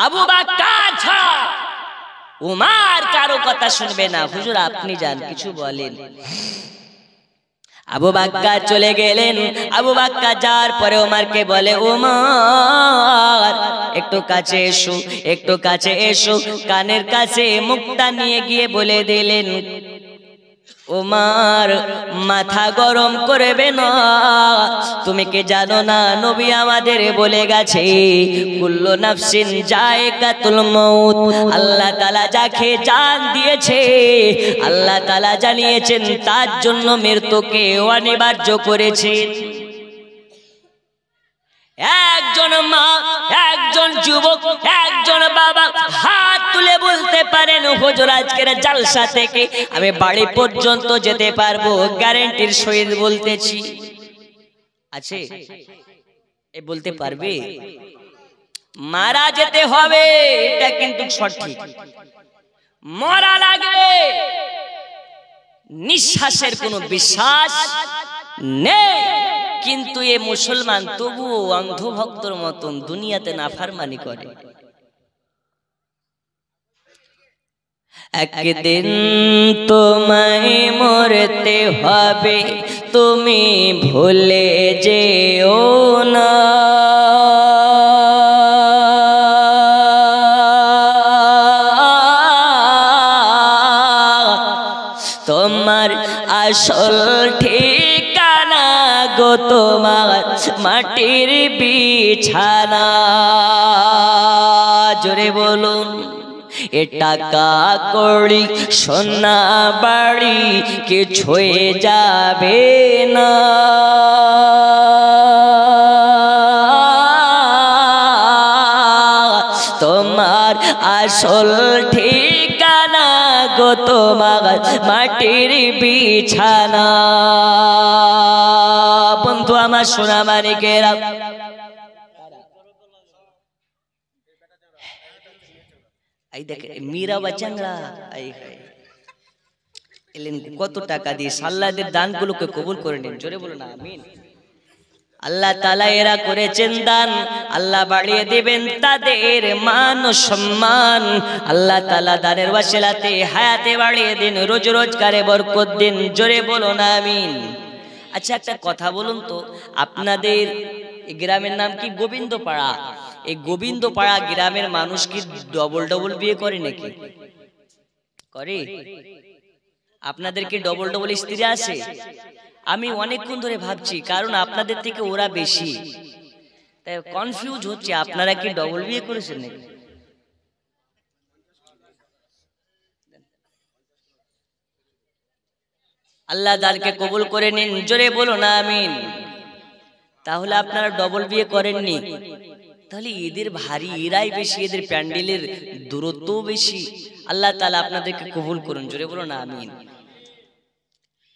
[SPEAKER 1] আবু বকর ছাড়া উমর কারো কথা শুনবে না। হুজুর আপনি যান, কিছু বলেন। আবু বকর চলে গেলেন। আবু বকর যাওয়ার পরে উমরকে বলে, উমর একটু কাছে এসো, একটু কাছে এসো। কানের কাছে মুখটা নিয়ে গিয়ে বলে দিলেন, উমর মাথা গরম করবে না, তুমি কি জানো না নবী আমাদের বলে গেছে কুল্লু নাফসিন যায়কাতুল মউত, আল্লাহ তাআলা যাকে জান দিয়েছে আল্লাহ তাআলা জানিয়েছেন তার জন্য মৃত্যুকে অনিবার্য করেছেন। একজন মা, একজন যুবক, একজন বাবা হাত তুলে বলতে পারেন, হুজুর আজকের জালসা থেকে আমি বাড়ি পর্যন্ত যেতে পারবো, গ্যারান্টির সহিত বলতেছি। আছে এ বলতে পারবে? মারা যেতে হবে, এটা কিন্তু সঠিক। মরা লাগবে, নিঃশ্বাসের কোনো বিশ্বাস নেই, কিন্তু এ মুসলমান তবুও অন্ধভক্তর মতন দুনিয়াতে নাফরমানি করে। একদিন তোমায় মরতে হবে, তুমি ভুলে যেও না, তোমার আসল ঠিকানা গো তোমার মাটির বিছানা। জোরে বলুন। এ টাকা কড়ি সোনা বাড়ি কিছুই যাবে না, তোমার আসল ঠিকানা গো তোমার মাটির বিছানা। বন্ধু আমার সোনা মানিকেরা, এই দেখে মীরা বাচ্চারা এলেন কত টাকা দিয়ে, সাল্লাদের দানগুলোকে কবুল করে নিন। জোরে বলুন আমিন। আল্লাহ তাআলা এরা করেছেন দান, আল্লাহ বাড়িয়ে দিবেন তাদের মান ও সম্মান। আল্লাহ তাআলা দানের ওয়াসিলাতে হায়াতে বাড়িয়ে দিন, রোজ রোজগারে বরকত দিন। জোরে বলুন আমিন। আচ্ছা একটা কথা বলুন তো, আপনাদের এই গ্রামের নাম কি? গোবিন্দপাড়া। এই গোবিন্দপাড়া গ্রামের মানুষ কি ডবল ডবল বিয়ে করে নাকি? করে? আপনাদের কি ডবল ডবল স্ত্রী আছে? আমি অনেকক্ষণ ধরে ভাবছি, কারণ আপনাদের থেকে ওরা বেশি, তাই কনফিউজ হচ্ছে। আপনারা কি ডবল বিয়ে করেছেন নাকি? আল্লাহ দানকে কবুল করে নিন। জোরে বলুন আমিন। তাহলে আপনারা ডবল বিয়ে করেননি, তাহলে এদের ভারী, এরাই বেশি, এদের প্যান্ডেলের দূরত্বও বেশি। আল্লাহ তাআলা আপনাদেরকে কবুল করুন। জোরে বলুন আমিন।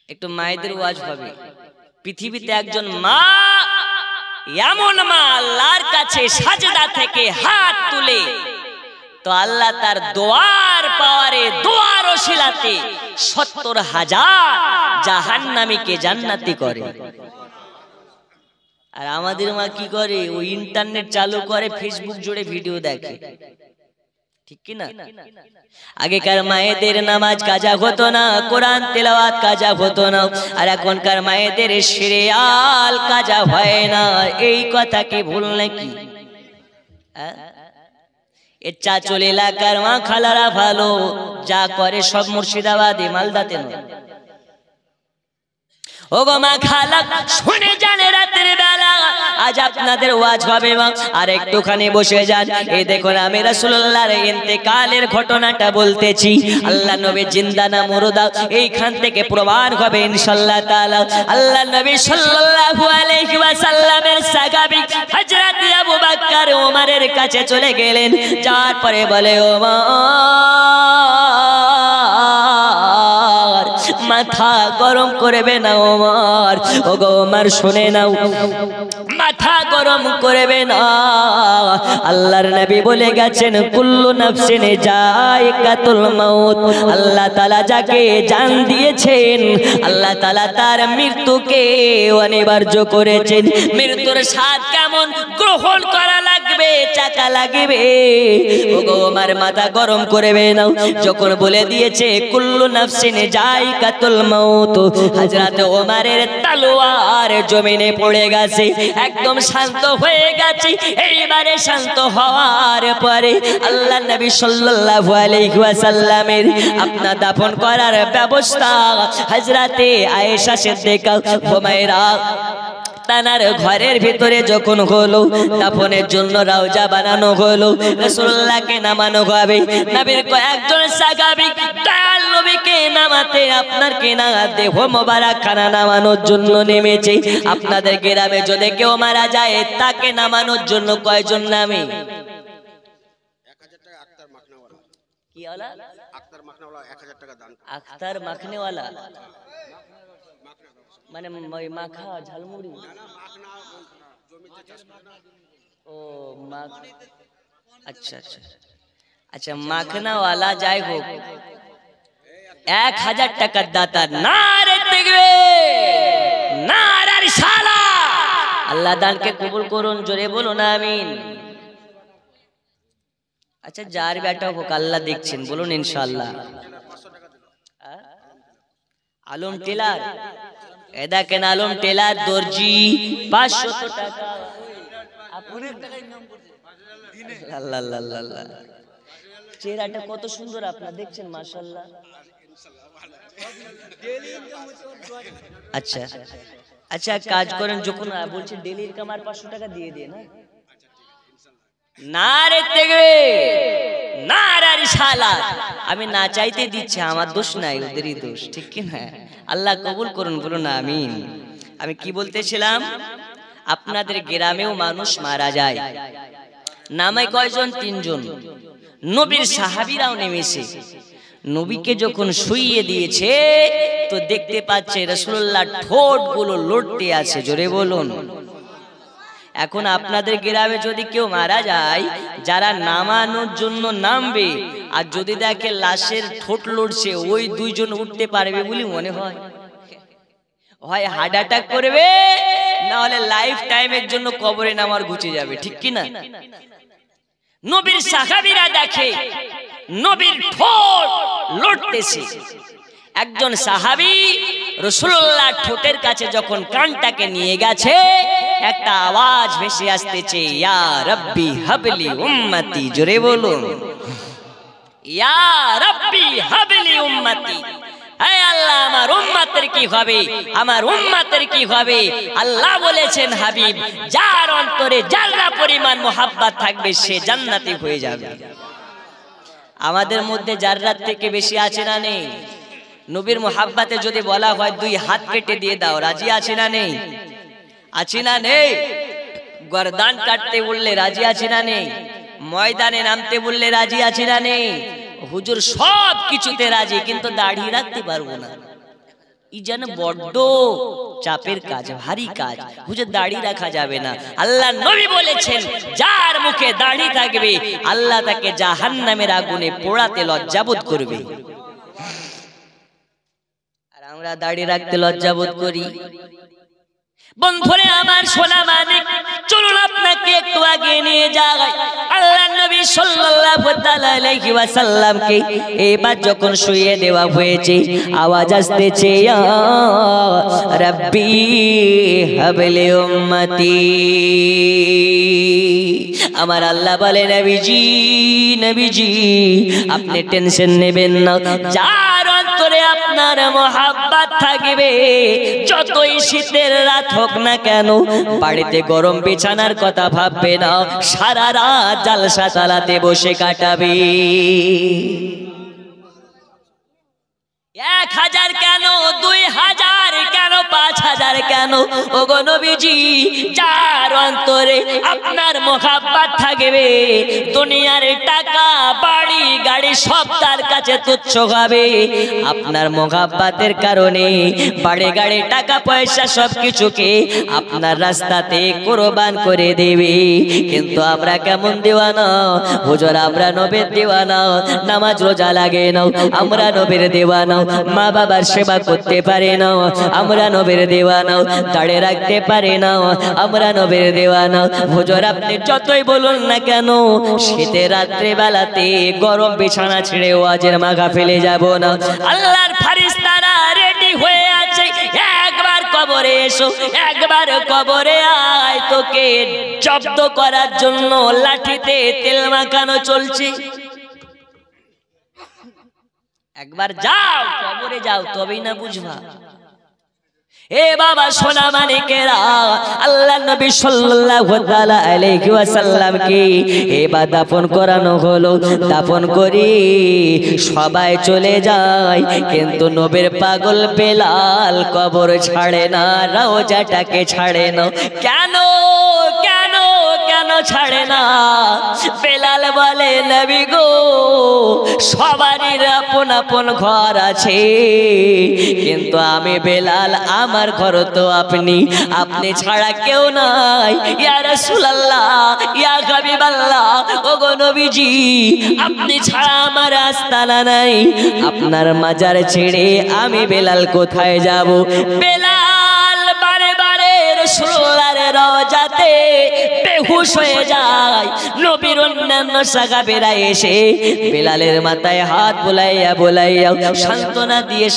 [SPEAKER 1] একটু মায়েদের ওয়াজ হবে। পৃথিবীতে একজন মা, এমন মা আল্লাহর কাছে সাজদা থেকে হাত তুলে তো আল্লাহ তার দোয়ার পাওয়ারে, দোয়ার ওসিলাতে ৭০,০০০ জাহান্নামীকে জান্নাতি করে। আর আমাদের মা কি করে? ওই ইন্টারনেট চালু করে, ফেসবুক জুড়ে ভিডিও দেখে, ঠিক কি না? আগেকার মায়েদের নামাজ কাজা হতো না, কোরআন তেলাওয়াত কাজা হতো না, আর এখনকার মায়েদের সিরিয়াল কাজা হয় না। এই কথা কি ভুল নাকি? এর চাচল এলাকার মা খালারা ভালো, যা করে সব মুর্শিদাবাদে মালদাতে নয়। ও গো মা খালা শুনে যান রাতের বেলা আজ আপনাদের ওয়াজ হবে মা আর একটুখানি বসে যান। এই দেখুন আমি রাসূলুল্লাহর ইন্তেকালের ঘটনাটা বলতেছি। আল্লাহ নবী জিন্দা না মুর্দা এইখান থেকে প্রমাণ হবে ইনশাআল্লাহ তাআলা। আল্লাহ নবী সাল্লাল্লাহু আলাইহি ওয়াসাল্লামের সাহাবী হযরত আবু বকর ওমরের কাছে চলে গেলেন। যাওয়ার পরে বলে ওমর মাথা গরম করবে না ওমর, ও গো ওমর শুনে নাও মাথা গরম করবে না। আল্লাহর নবী বলে গেছেন কুল্লু নাফসিন যায়কাতুল মাউত। আল্লাহ তাআলা যাকে জান দিয়েছেন আল্লাহ তাআলা তার মৃত্যুকে অনিবার্য করেছেন। মৃত্যুর স্বাদ কেমন গ্রহণ করা লাগবে, চাকা লাগবে। ও গো ওমর মাথা গরম করবে না। যখন বলে দিয়েছে কুল্লু নাফসিন যায়কাতুল মাউত, হযরত ওমরের তলোয়ার জমিনে পড়ে গেছে, একদম শান্ত হয়ে গেছে। এইবারে শান্ত হওয়ার পরে আল্লাহ নবী সাল্লাল্লাহু আলাইহি ওয়াসাল্লামের আপনা দাফন করার ব্যবস্থা হযরতে আয়েশা সিদ্দিকা হুমায়রা তানার ঘরের ভিতরে যখন হলো দাফনের জন্য রওজা বানানো হলো, রাসূলুল্লাহকে নামানো হবে। নবীর কয়েকজন সাহাবী দয়াল নবীকে নামাতে আপনার কেনা দেহ মোবারক খানা নামানোর জন্য নেমেছে। আপনাদের গ্রামে যদি কেউ মারা যায় তাকে নামানোর জন্য কয়জন নামে? 1000 টাকা আখতার মাখনেওয়ালা। কি ওয়ালা? আখতার মাখনেওয়ালা 1000 টাকা দান। আখতার মাখনেওয়ালা মানে ওই মাখা ঝালমুড়ি? ও আচ্ছা আচ্ছা আচ্ছা মাখনাওয়ালা যাই হোক 1000 টাকার দাতা। নারে তাকবীর, নারে রিসালাত। আল্লাহ দানকে কবুল করুন, জোরে বলুন আমিন। আচ্ছা যার বেটা হোক আল্লাহ দেখছেন, বলুন ইনশাআল্লাহ। আলম টেলার দেখেন, আলম টেলার দর্জি 500 টাকা। আল্লাহ আল্লাহ আল্লাহ, চেহারাটা কত সুন্দর আপনারা দেখছেন মাশাআল্লাহ। আচ্ছা আচ্ছা কাজ করেন, যখন বলছে ডেলি ইনকাম আর 500 টাকা দিয়ে দিয়ে না। নারে তাকবীর, নারে রিসালাত। আমি না চাইতে দিচ্ছি, আমার দোষ নাই, ওদেরই দোষ, ঠিক কি না? আল্লাহ কবুল করুন, বলুন আমিন। আমি কি বলতেছিলাম, আপনাদের গ্রামেও মানুষ মারা যায়, নামে কয়জন? 3 জন। নবীর সাহাবীরাও নেমেছে। নবীকে যখন শুইয়ে দিয়েছে তো দেখতে পাচ্ছে রাসূলুল্লাহ ঠোঁটগুলো লড়তে আছে, জোরে বলুন। এখন আপনাদের গ্রামে যদি কেউ মারা যায়, যারা নামানোর জন্য নামবে আর যদি দেখে লাশের ঠোঁট লড়ছে, ওই 2 জন উঠতে পারবে বলে মনে হয়? হয় হার্ট অ্যাটাক করবে, না হলে লাইফ টাইমের জন্য কবরে নামার ঘুচে যাবে, ঠিক কি না? নবীর সাহাবীরা দেখে নবীর ঠোঁট লড়তেছে। একজন সাহাবী রাসূলুল্লাহ ঠোঁটের কাছে যখন কানটাকে নিয়ে গেছে, একটা আওয়াজ ভেসে আসতেছে, ইয়া রাব্বি হাবলি উম্মতি, জোরে বলুন ইয়া রাব্বি হাবলি উম্মতি। হে আল্লাহ আমার উম্মতের কি হবে, আমার উম্মতের কি হবে? আল্লাহ বলেছেন হাবিব যার অন্তরে জাররা পরিমাণ মোহাব্বত থাকবে সে জান্নাতি হয়ে যাবে। আমাদের মধ্যে জাররাত থেকে বেশি আছে না নেই? নবীর মোহাব্বতে যদি বলা হয় 2 হাত কেটে দিয়ে দাও, রাজি আছে না নেই? আছে না নেই? গর্দান কাটতে বললে রাজি আছে না নেই? ময়দানে নামতে বললে রাজি আছে না নেই? হুজুর সব কিছুতে রাজি, কিন্তু দাড়ি রাখতে পারবো না। ই যেন বড্ড চাপের কাজ, ভারী কাজ, হুজুর দাড়ি রাখা যাবে না। আল্লাহ নবী বলেছেন যার মুখে দাড়ি থাকবে আল্লাহ তাকে জাহান্নামের আগুনে পোড়াতে লজ্জাবোধ করবে। আর আমরা দাড়ি রাখতে লজ্জাবোধ করি। বন্ধুরে আমার সোনা মানিক, চলুন আপনাকে একটু আগে নিয়ে যাই। আল্লাহ নবী সাল্লাল্লাহু তাআলা আলাইহি ওয়াসাল্লামকে এবার যখন শুইয়ে দেওয়া হয়েছে, আওয়াজ আসতেছে, ইয়া রাব্বি হাবলি উম্মতি। আমার আল্লাহ বলে, নবীজি নবীজি আপনি টেনশন নেবেন না, যার অন্তরে আপনার মোহাব্বত থাকবে, যতই শীতের রাত হোক না কেন বাড়িতে গরম বিছানার কথা ভাববে না, সারা রাত জালসা চালাতে বসে কাটাবে। 1000 কেন, 2000 কেন, 5000 কেন, ওগো নবীজি, যার অন্তরে আপনার মোহাব্বত থাকবে দুনিয়ার টাকা বাড়ি গাড়ি সব তার কাছে তুচ্ছ হবে। আপনার মোহাব্বতের কারণে বাড়ি গাড়ি টাকা পয়সা সব কিছুকে আপনার রাস্তাতে কুরবান করে দেবে। কিন্তু আমরা কেমন দিওয়ানা হুজুর, আমরা নবীর দিওয়ানা, নামাজ রোজা লাগে না, আমরা নবীর দিওয়ানা, মা বাবার সেবা করতে পারে না, আমরা নবীর দিওয়ানা, দাঁড়িয়ে রাখতে পারে না, আমরা নবীর দিওয়ানা। হুজুর আপনি যতই বলুন না কেন শীতের রাত্রে বেলাতে গরম বিছানা ছেড়ে ওয়াজের মাগা ফেলে যাব না। আল্লাহর ফেরেশতারা রেডি হয়ে আছে, একবার কবরে এসো, একবার কবরে আয়, তোকে জব্দ করার জন্য লাঠিতে তেল মাখানো চলছে। একবার যাও কবরে যাও, তবেই না বুঝবা। এ বাবা সোনা মানিকেরা, আল্লাহ নবী সাল্লাল্লাহু তাআলা আলাইহি ওয়াসাল্লামকে এবার দাফন করানো হলো। দাফন করি সবাই চলে যায়, কিন্তু নবীর পাগল বেলাল কবর ছাড়ে না, রওজাটাকে ছাড়ে না। কেন কেন কেন ছাড়ে না? বেলাল বলে, নবী গো, সবারই আপন আপন ঘর আছে, কিন্তু আমি বেলাল, আমার ঘর তো আপনি, আপনি ছাড়া কেউ নাই। ইয়া রাসূলুল্লাহ, ইয়া হাবিবাল্লাহ, ওগো নবীজি, আপনি ছাড়া আমার আস্তানা নাই, আপনার মাজার ছেড়ে আমি বেলাল কোথায় যাব? বেলাল বারে বারে রাসূলুল্লাহর রওজাতে বেহুশ হয়ে যায়। নবীর অন্যান্য সাহাবীরা এসে বেলালের মাথায় হাত বুলাইয়া বুলাইয়া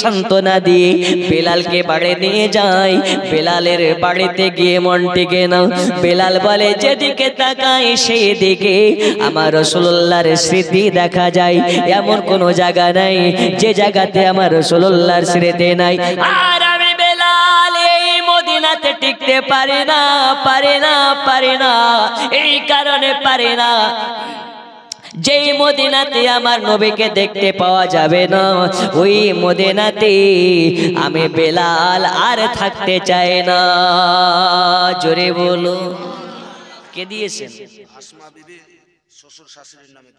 [SPEAKER 1] সান্ত্বনা দিয়ে বেলালকে বাড়ি নিয়ে যায়। বেলালের বাড়িতে গিয়ে মন টিকে না। বেলাল বলে, যেদিকে তাকাই সেই দিকে আমার রাসূলুল্লাহর স্মৃতি দেখা যায়, এমন কোনো জায়গা নাই যে জায়গাতে আমার রাসূলুল্লাহর স্মৃতি নাই। আর আমি বেলাল এই মদিনাতে টিকতে পারি না, পারি না, পারি না। এই কারণে পারি না, যেই মদিনাতে আমার নবীকে দেখতে পাওয়া যাবে না, ওই মদিনাতে আমি বেলাল আর থাকতে চাই না। জোরে বলো, কে দিয়েছেন? আসমা বিবি, শ্বশুর শাশুড়ির নামে।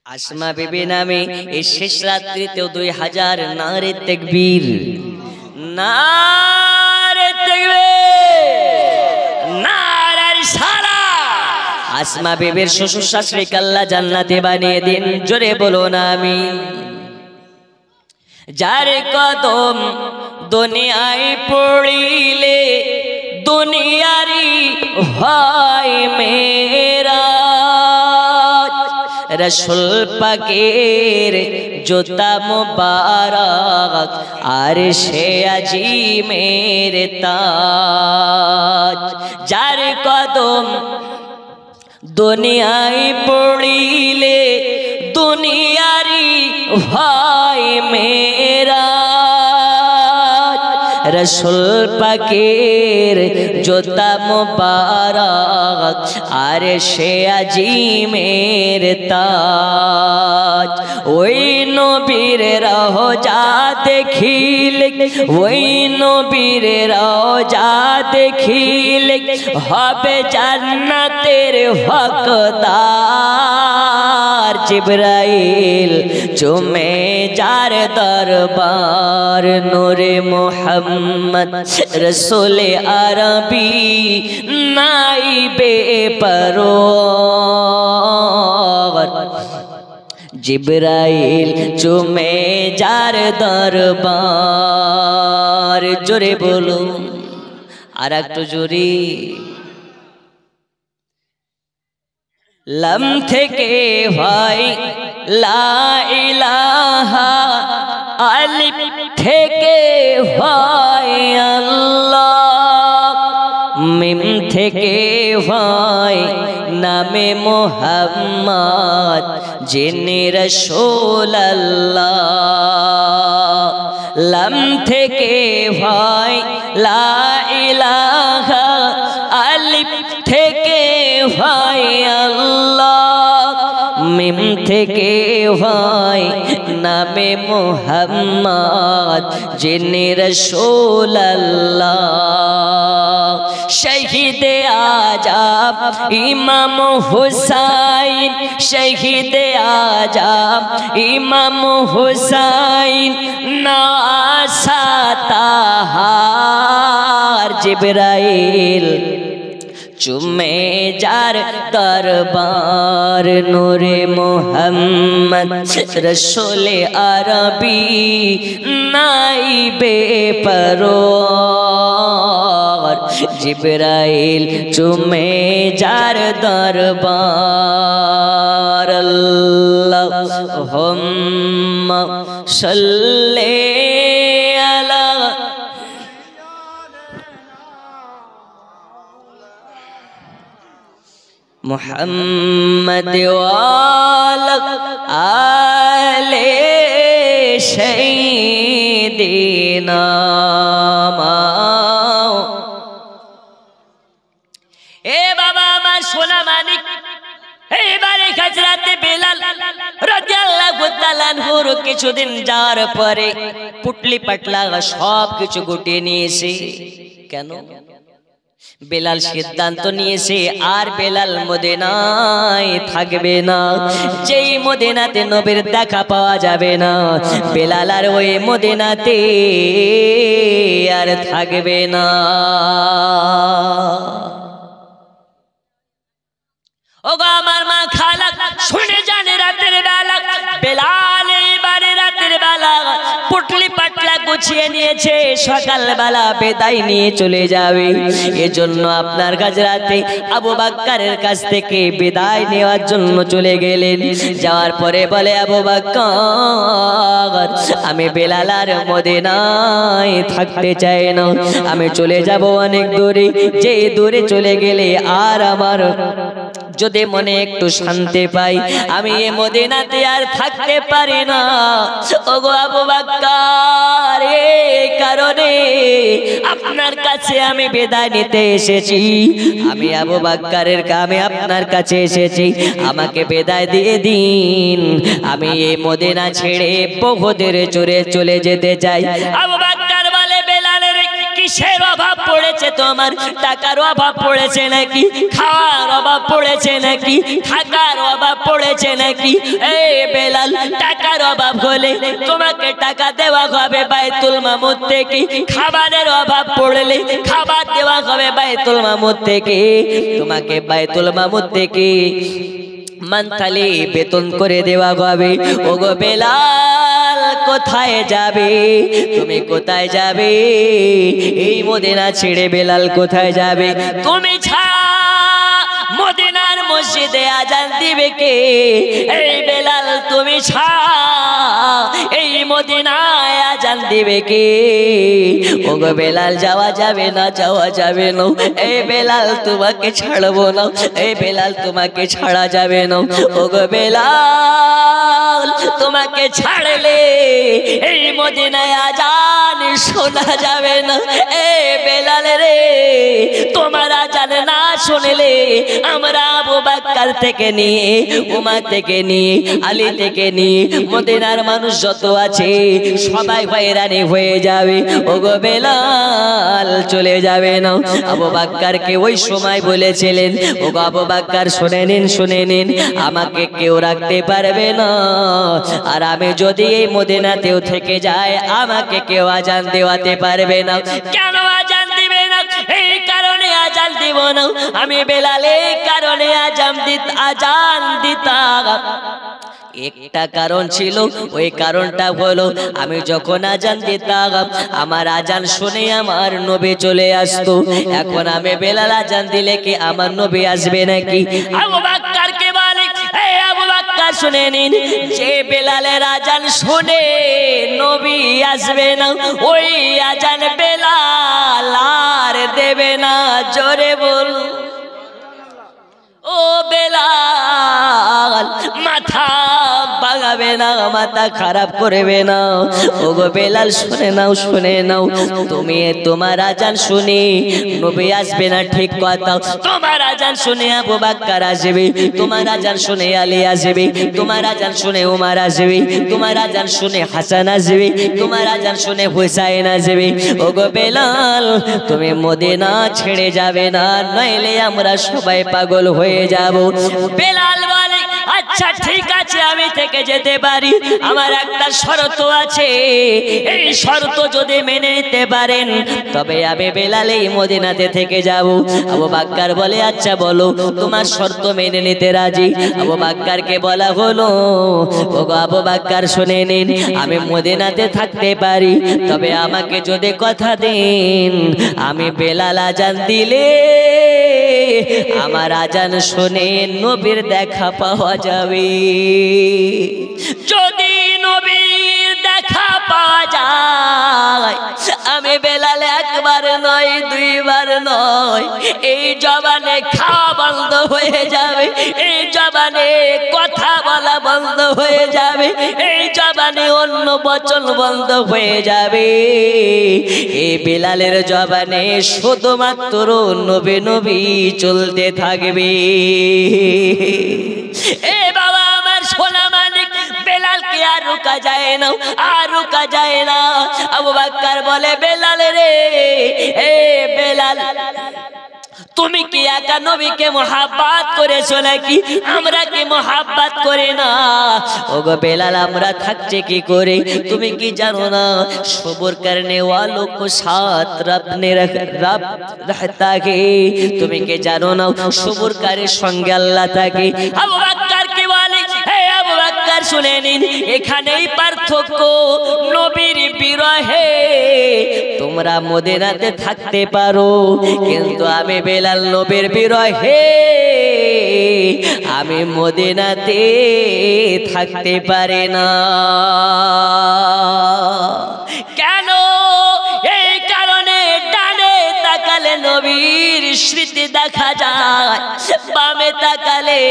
[SPEAKER 1] আসমা বিবি নামে এই শেষ রাত্রিতেও 2000 নারে তাকবীর, নারে তাকবীর, নারে সারা। আসমা বিবির শ্বশুর শাশুড়িকে আল্লাহ জান্নাতে বানিয়ে দিন। জোরে বলো না আমিন। যার কদম দুনিয়ায় পড়িলে দুনিয়ারি হয় মেরা, রসুল পাকের জুতা মুবারক আর সে আজিমের তাজ। যার কদম দুনিয়ায় পড়িলে দুনিয়ারি হয় মেরা, রসুল পাকের জুতা মুবারক আর সে আজিমের তাজ। ওই নবীর রওজা দেখিলে, ওই নবীর রওজা দেখিলে হবে জান্নাতের হকদার। জিবরাইল চুমে যার দরবার, নূরে মুহাম্মদ রসুলে আরবি নাইবে পরওয়ার। জিবরাইল চুমে যার দরবার। জোরে বলো, আর একটু জোরে। লাম থেকে হয় লা ইলাহা, আলিফ থেকে হয় আল্লাহ, মিম থেকে হয় নামে মোহাম্মদ যিনি রাসূলুল্লাহ, লাম থেকে হয় লা ইলাহা, আলিফ থেকে হয় আল্লাহ, মিম থেকে হয় নামে মোহাম্মদ যিনি রাসূলুল্লাহ। শহীদে আজম ইমাম হুসাইন, শহীদে আজম ইমাম হুসাইন, নাসা তাহার জিবরাইল চুমে যার দরবার, নূরে মোহাম্মদ রসূলে আরবি নাইবে পরওয়ার, জিবরাইল চুমে যার দরবার। আল্লাহুম্মা সাল্লি আলা মুহাম্মদ ওয়ালা আলে সাইয়্যিদিনা। এ বাবা আমার সোনা মানিক, এইবারে হযরতে বেলাল রাদিয়াল্লাহু তাআলা আনহুর কিছুদিন যাওয়ার পরে পুটলি পাটলা সব কিছু গুটিয়ে নিয়েছে। কেন? বেলাল সিদ্ধান্ত নিয়েছে আর বেলাল মদিনায় থাকবে না। যেই মদিনাতে নবীর দেখা পাওয়া যাবে না, বেলাল আর ওই মদিনাতে আর থাকবে না। ওগো আমার মা খালা শুনে জানে, রাতের বেলা বেলাল এবারে রাতের বেলা পুটলি পাটলা গুছিয়ে নিয়েছে, সকাল বেলা বিদায় নিয়ে চলে যাবে। এজন্য আপনার হযরতে আবু বকরের কাছ থেকে বিদায় নেওয়ার জন্য চলে গেলেন। যাওয়ার পরে বলে, আবু বকর আমি বেলাল আর মদিনায় থাকতে চাই না, আমি চলে যাব অনেক দূরে। যে দূরে চলে গেলে আর আমার যদি মনে একটু শান্তি পাই, আমি এ মদিনাতে আর থাকতে পারি না। ওগো আবু বকর, এই কারণে আপনার কাছে আমি বিদায় নিতে এসেছি। আমি আবু বকরের আমি আপনার কাছে এসেছি, আমাকে বিদায় দিয়ে দিন। আমি এই মদিনা ছেড়ে বহুদের চড়ে চলে যেতে চাই। আবু বকর বলে, বেলালের কিসের অভাব পড়েছে তোমার? টাকার অভাব পড়েছে নাকি? খাওয়ার অভাব পড়েছে নাকি? থাকার অভাব পড়েছে নাকি? এই বেলাল, টাকার অভাব হলে তোমাকে টাকা দেওয়া হবে বাইতুল মামুর থেকে, খাবারের অভাব পড়লে খাবার দেওয়া হবে বাইতুল মামুর থেকে, তোমাকে বাইতুল মামুর থেকে মান্থলি বেতন করে দেওয়া হবে। ওগো বেলাল, কোথায় যাবে তুমি? কোথায় যাবে? এই মদিনা ছেড়ে বেলাল কোথায় যাবে? তুমি ছাড়া মদিনার মসজিদে আজান দিবে কে? এই বেলাল, তুমি ছাড়া এই মদিনায় আজান দিবে কে? ওগো বেলাল, যাওয়া যাবে না, যাওয়া যাবে না। এই বেলাল, তোমাকে ছাড়বো না। এই বেলাল, তোমাকে ছাড়া যাবে না। ওগো বেলাল, তোমাকে ছাড়লে এই মদিনায় আজান শোনা যাবে না। এই বেলাল রে, তোমার আজান না শুনলে আমরা আবু বকর থেকে নিয়ে, উমর থেকে নিয়ে, আলী থেকে নিয়ে মদিনার মানুষ যত আছে সবাই হয়রানি হয়ে যাবে। ওগো বেলাল, চলে যাবে না। আবু বকরকে ওই সময় বলেছিলেন, ওগো আবু বকর, শুনে নিন, শুনে নিন, আমাকে কেউ রাখতে পারবে না। আর আমি যদি এই মদিনাতেও থেকে যাই, আমাকে কেউ আজান দেওয়াতে পারবে না। কেন আজান দিবে না? এই কারণে আজান দিব না আমি বেলাল, এই কারণে আজান দিতাম। একটা কারণ ছিল, ওই কারণটা হলো আমি যখন আজান দিতাম, আমার আজান শুনে আমার নবী চলে আসতো। এখন আমি বেলাল আজান দিলে কি আমার নবী আসবে নাকি? আবু বকরকে বলে, এই আবু বকর শুনে নিন, যে বেলালের আজান শুনে নবী আসবে না, ওই আজান বেলাল আর দেবে না। জোরে বল ও বেলাল, মাথা বাগাবে না, মাথা খারাপ করবে না। ও গো বেলাল শুনে নাও, শুনে নাও, তুমি তোমার আজান শুনে নবী আসবে না ঠিক কথা। তোমার আজান শুনে আবু বকর আসবে, তোমার আজান শুনে আলী আসবে, তোমার আজান শুনে উমর আসবে, তোমার আজান শুনে হাসান আসবে, তোমার আজান শুনে হুসাইন আসবে। ও গো বেলাল, তুমি মদিনা ছেড়ে যাবে না, নইলে আমরা সবাই পাগল হয়ে যাব। বেলাল বলে আচ্ছা ঠিক আছে, আমি থেকে যেতে পারি, আমার একটা শর্ত আছে, এই শর্ত যদি মেনে নিতে পারেন তবে আমি বেলাল এই মদিনাতে থেকে যাব। আবু বকর বলে আচ্ছা বলো, তোমার শর্ত মেনে নিতে রাজি। আবু বকরকে বলা হলো, ওগো আবু বকর শুনে নিন, আমি মদিনাতে থাকতে পারি, তবে আমাকে যদি কথা দেন আমি বেলাল আজান দিলে আমার আজান শুনে নবীর দেখা পাওয়া যাবে। যদি নবীর দেখা পাওয়া যায়, আমি বেলাল একবার নয় দুইবার নয়, এই জবানে খাওয়া বন্ধ হয়ে যাবে, এই জবানে কথা বলা বন্ধ হয়ে যাবে, এই জবানে অন্য বচন বন্ধ হয়ে যাবে। এই বেলালের জবানে শুধুমাত্র নবী নবী চলতে থাকবে। এ বাবা আমার সোনা মানিক, বেলালকে আর রোকা যায় না, আর রোকা যায় না। আবু বকর বলে বেলাল রে, এ বেলাল, তুমি কি একা নবীকে মোহাব্বত করেছো নাকি? আমরা কি মোহাব্বত করে না? ওগো বেলাল, আমরা থাকছে কি করে? তুমি কি জানো না সবর করনে वालों को साथ रब ने रहता है? তুমি কি জানো না সবরকারীর সঙ্গে আল্লাহ থাকে? আবু বকর কি বলে, হে আবু বকর শুনে নিন, এখানেই পার্থক্য। নবীর বিরহে তোমরা মদিনাতে থাকতে পারো, কিন্তু আমি বেলাল নবীর বিরহে আমি মদিনাতে থাকতে পারি না। কেন? এই কারণে ডানে তাকালে নবীর স্মৃতি দেখা যায়, বামে তাকালে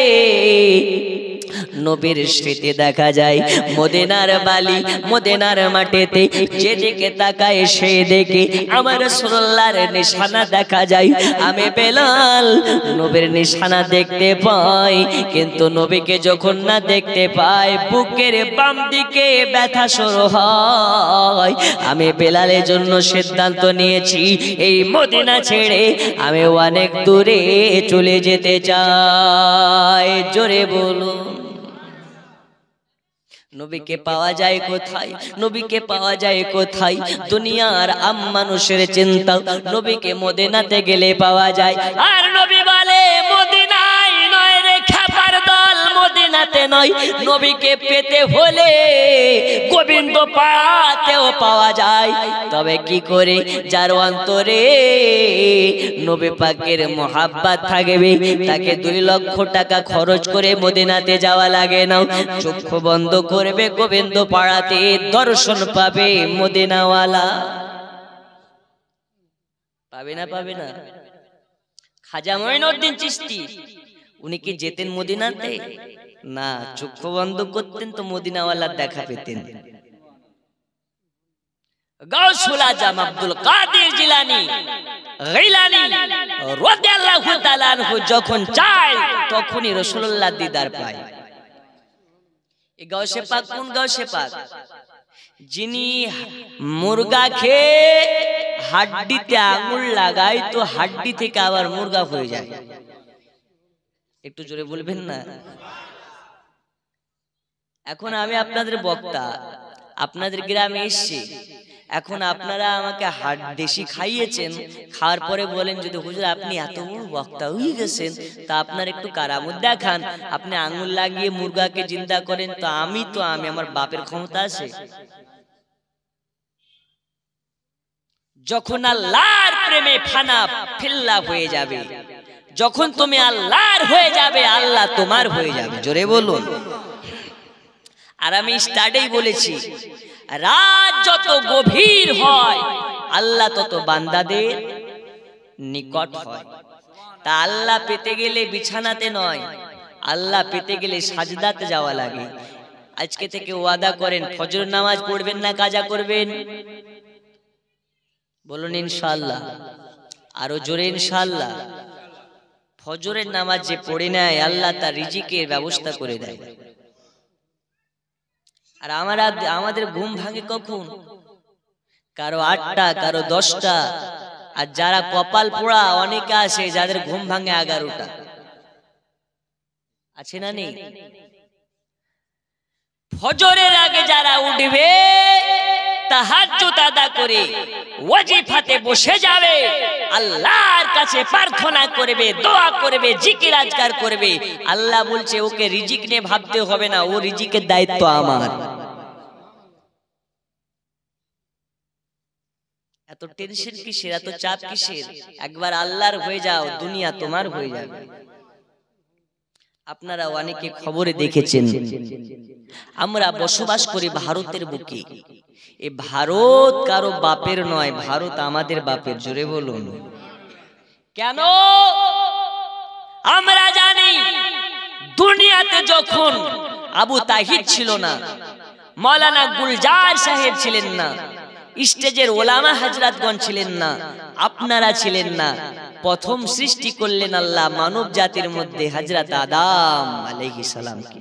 [SPEAKER 1] নবীর স্মৃতি দেখা যায়। মদিনার বালি, মদিনার মাটিতে যেদিকে তাকায় সেই দেখে আমার রাসূলুল্লাহর নিশানা দেখা যায়। আমি বেলাল নবীর নিশানা দেখতে পাই, কিন্তু নবীকে যখন না দেখতে পাই বুকের বাম দিকে ব্যথা শুরু হয়। আমি বেলালের জন্য সিদ্ধান্ত নিয়েছি, এই মদিনা ছেড়ে আমি অনেক দূরে চলে যেতে চাই। জোরে বলুন, নবীকে পাওয়া যায় কোথায়? নবীকে পাওয়া যায় কোথায়? দুনিয়ার আম মানুষের চিন্তা নবীকে মদিনাতে গেলে পাওয়া যায়। আর নবী বলে মদিনায় নয় রে খাবার দল, মদিনাতে নয়, নবীকে পেতে হলে গোবিন্দ পাড়াতেও পাওয়া যায়। তবে কি করে? যার অন্তরে নবী পাকের মোহাব্বত থাকবে, তাকে 2 লক্ষ টাকা খরচ করে মদিনাতে যাওয়া লাগে না, চক্ষু বন্ধ করবে গোবিন্দ পাড়াতে দর্শন পাবে মদিনাওয়ালা। পাবে না? পাবে না? খাজা মঈনুদ্দিন চিশতি উনি কি যেতেন মদিনাতে? না, চক্ষু বন্ধ করতেন তো মদিনাওয়ালার দেখা পেতেন। গাউসুল আজম আব্দুল কাদের জিলানী গিলানী রাদিয়াল্লাহু তাআলা আনহু যখন চায় তখনই রাসূলুল্লাহ দিদার পায়। এই গাউসে পাক কোন গাউসে পাক? যিনি মুরগা খেয়ে হাড্ডিতে আঙুল লাগায় তো হাড্ডি থেকে আবার মুরগা হয়ে যায়। একটু জোরে বলবেন না? এখন আমি আপনাদের বক্তা, আপনাদের গ্রামে এসেছি, এখন আপনারা আমাকে দেশি খাইয়েছেন, খাওয়ার পরে বলেন যদি হুজুর আপনি এত বড় বক্তা হয়ে গেছেন, তা আপনার একটু কারামত দেখান, আপনি আঙুল লাগিয়ে মুরগাকে জিন্দা করেন, তো আমি আমার বাপের ক্ষমতা আছে? যখন আল্লাহর প্রেমে ফানা ফিল্লা হয়ে যাবে, যখন তুমি আল্লাহর হয়ে যাবে, আল্লাহ তোমার হয়ে যাবে। জোরে বলুন। আর আমি স্টার্টেই বলেছি, রাত যত গভীর হয় আল্লাহ তত বান্দাদের নিকট হয়। তা আল্লাহ পেতে গেলে বিছানাতে নয়, আল্লাহ পেতে গেলে সাজদাতে যাওয়া লাগে। আজকে থেকে ওয়াদা করেন, ফজর নামাজ পড়বেন না কাজা করবেন? বলুন ইনশাআল্লাহ, আরো জোরে ইনশাআল্লাহ। ফজরের নামাজ যে পড়ে নেয় আল্লাহ তার রিজিকের ব্যবস্থা করে দেয়। আর আমাদের ঘুম ভাঙে কখন? কারো 8টা, কারো 10টা, আর যারা কপাল পোড়া অনেকে আছে যাদের ঘুম ভাঙে 11টা। আছে না নেই? ফজরের আগে যারা উঠবে তাহাজ্জুদ আদা করে ওয়াজিফাতে বসে যাবে, আল্লাহর কাছে প্রার্থনা করবে, দোয়া করবে, জিকির আজকার করবে, আল্লাহ বলছে ওকে রিজিক নিয়ে ভাবতে হবে না, ও রিজিকের দায়িত্ব আমার। এত টেনশন কিসের, এত চাপ কিসের? একবার আল্লাহর হয়ে যাও, দুনিয়া তোমার হয়ে যাবে। আপনারা অনেকে খবরে দেখেছেন, আমরা বসবাস করি ভারতের বুকে। এই ভারত কারো বাপের নয়, ভারত আমাদের বাপের। জোরে বলুন কেন? আমরা জানি দুনিয়াতে যখন আবু তাহিদ ছিল না, মৌলানা গুলজার সাহেব ছিলেন না, স্টেজের ওলামা হযরতগণ ছিলেন না, আপনারা ছিলেন না, প্রথম সৃষ্টি করলেন আল্লাহ মানব জাতির মধ্যে হযরত আদম আলাইহিস সালামকে।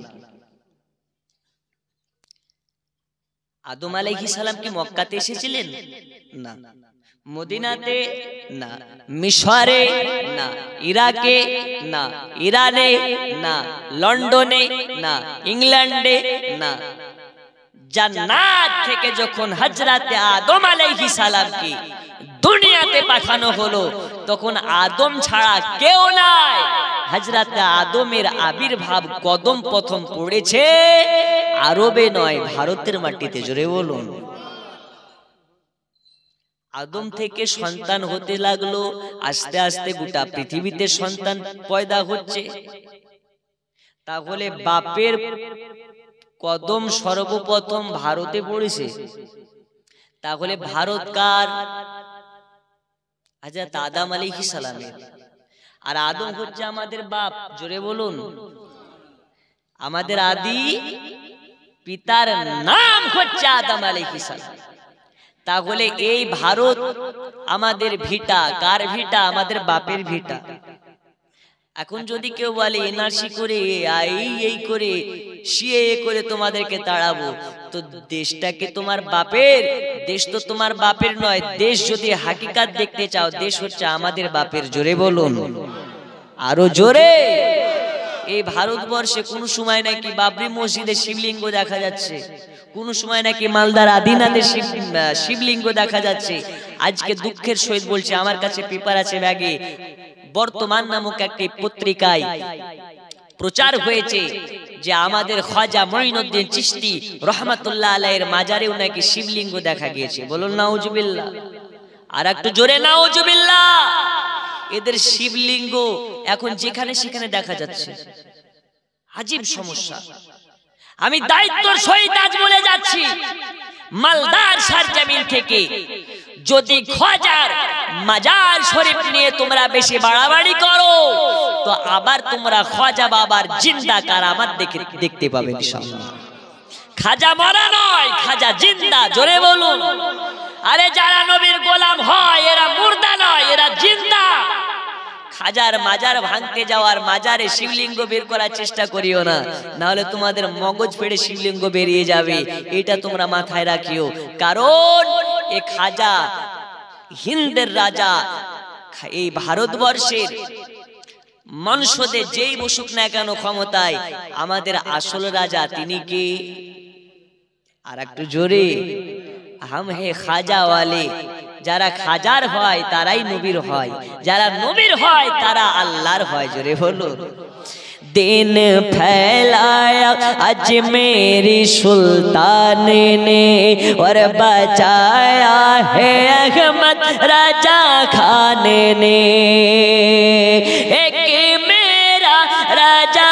[SPEAKER 1] আদম আলাইহিস সালাম কি মক্কাতে এসেছিলেন? না। মদিনাতে? না। মিশরে? না। ইরাকে? না। ইরানে? না। লন্ডনে? না। ইংল্যান্ডে? না। জান্নাত থেকে যখন হযরত আদম আলাইহিস সালামকে দুনিয়াতে পাঠানো হলো, তখন আদম ছাড়া কেউ নাই। হযরত আদমের আবির্ভাব কদম প্রথম পড়েছে আরবে নয়, ভারতের মাটিতে। জোরে বলুন। আদম থেকে সন্তান হতে লাগলো, আস্তে আস্তে গোটা পৃথিবীতে সন্তান পয়দা হচ্ছে। তাহলে বাপের কদম সর্বপ্রথম ভারতে পড়েছে। তাহলে ভারত কার? হযরত আদম আলাইহিস সালামের। আর আদম হচ্ছে আমাদের বাপ। জোরে বলুন। আমাদের আদি পিতার নাম হচ্ছে আদম আলাইহিস সালাম। তাহলে এই ভারত আমাদের ভিটা। কার ভিটা? আমাদের বাপের ভিটা। এখন যদি কেউ বলে এনআরসি করে, এই করে, সিএএ করে তোমাদেরকে তাড়াবো, তো দেশটাকে তোমার বাপের? দেশ তো তোমার বাপের নয়। দেশ যদি হাকিকাত দেখতে চাও, দেশ হচ্ছে আমাদের বাপের। জোরে বলুন, আরো জোরে। এই ভারতবর্ষে কোন সময় নাকি বাবরি মসজিদে শিবলিঙ্গ দেখা যাচ্ছে, কোন সময় নাকি মালদার আদিনাথের শিবলিঙ্গ দেখা যাচ্ছে। আজকে দুঃখের সহিত বলছে, আমার কাছে পেপার আছে ব্যাগে, বর্তমান নামক একটি পত্রিকায় প্রচার হয়েছে যে আমাদের খাজা মঈনুদ্দিন চিশতি রহমাতুল্লাহ আলাইহির মাজারেও নাকি শিবলিঙ্গ দেখা গিয়েছে। বলুন নাউজুবিল্লাহ, আর একটু জোরে নাউজুবিল্লাহ। এদের শিবলিঙ্গ এখন যেখানে সেখানে দেখা যাচ্ছে। আজীব সমস্যা। আমি দায়িত্বের সহিত আজ বলে যাচ্ছি, মালদার সরজমিন থেকে যদি খাজার মাজার শরীফ নিয়ে তোমরা বেশি বাড়াবাড়ি করো, তো আবার তোমরা খাজা বাবার জিন্দা কারামাত দেখতে পাবে ইনশাআল্লাহ। খাজা মরা নয়, খাজা জিন্দা। জোরে বলুন। আরে যারা নবীর গোলাম হয় এরা মুর্দা নয়, এরা জিন্দা। খাজার মাজার ভাঙতে যাওয়ার, মাজারে শিবলিঙ্গ বের করার চেষ্টা করিও না, না হলে তোমাদের মগজ ফেড়ে শিবলিঙ্গ বেরিয়ে যাবে। এটা তোমরা মাথায় রাখিও। কারণ এ খাজা হিন্দের রাজা, এই ভারতবর্ষের মনসদে যেই বসুক না কেন ক্ষমতায়, আমাদের আসল রাজা তিনি কে? আর একটু জোরে, হাম হে খাজা ওয়ালে। যারা খাজার হয় তারাই নবীর হয়, যারা নবীর হয় তারা আল্লাহর হয়। জোরে বলুন। दिन फैलाया अजमेरी सुल्तान ने और बचाया है अहमद राजा खान ने। एक मेरा राजा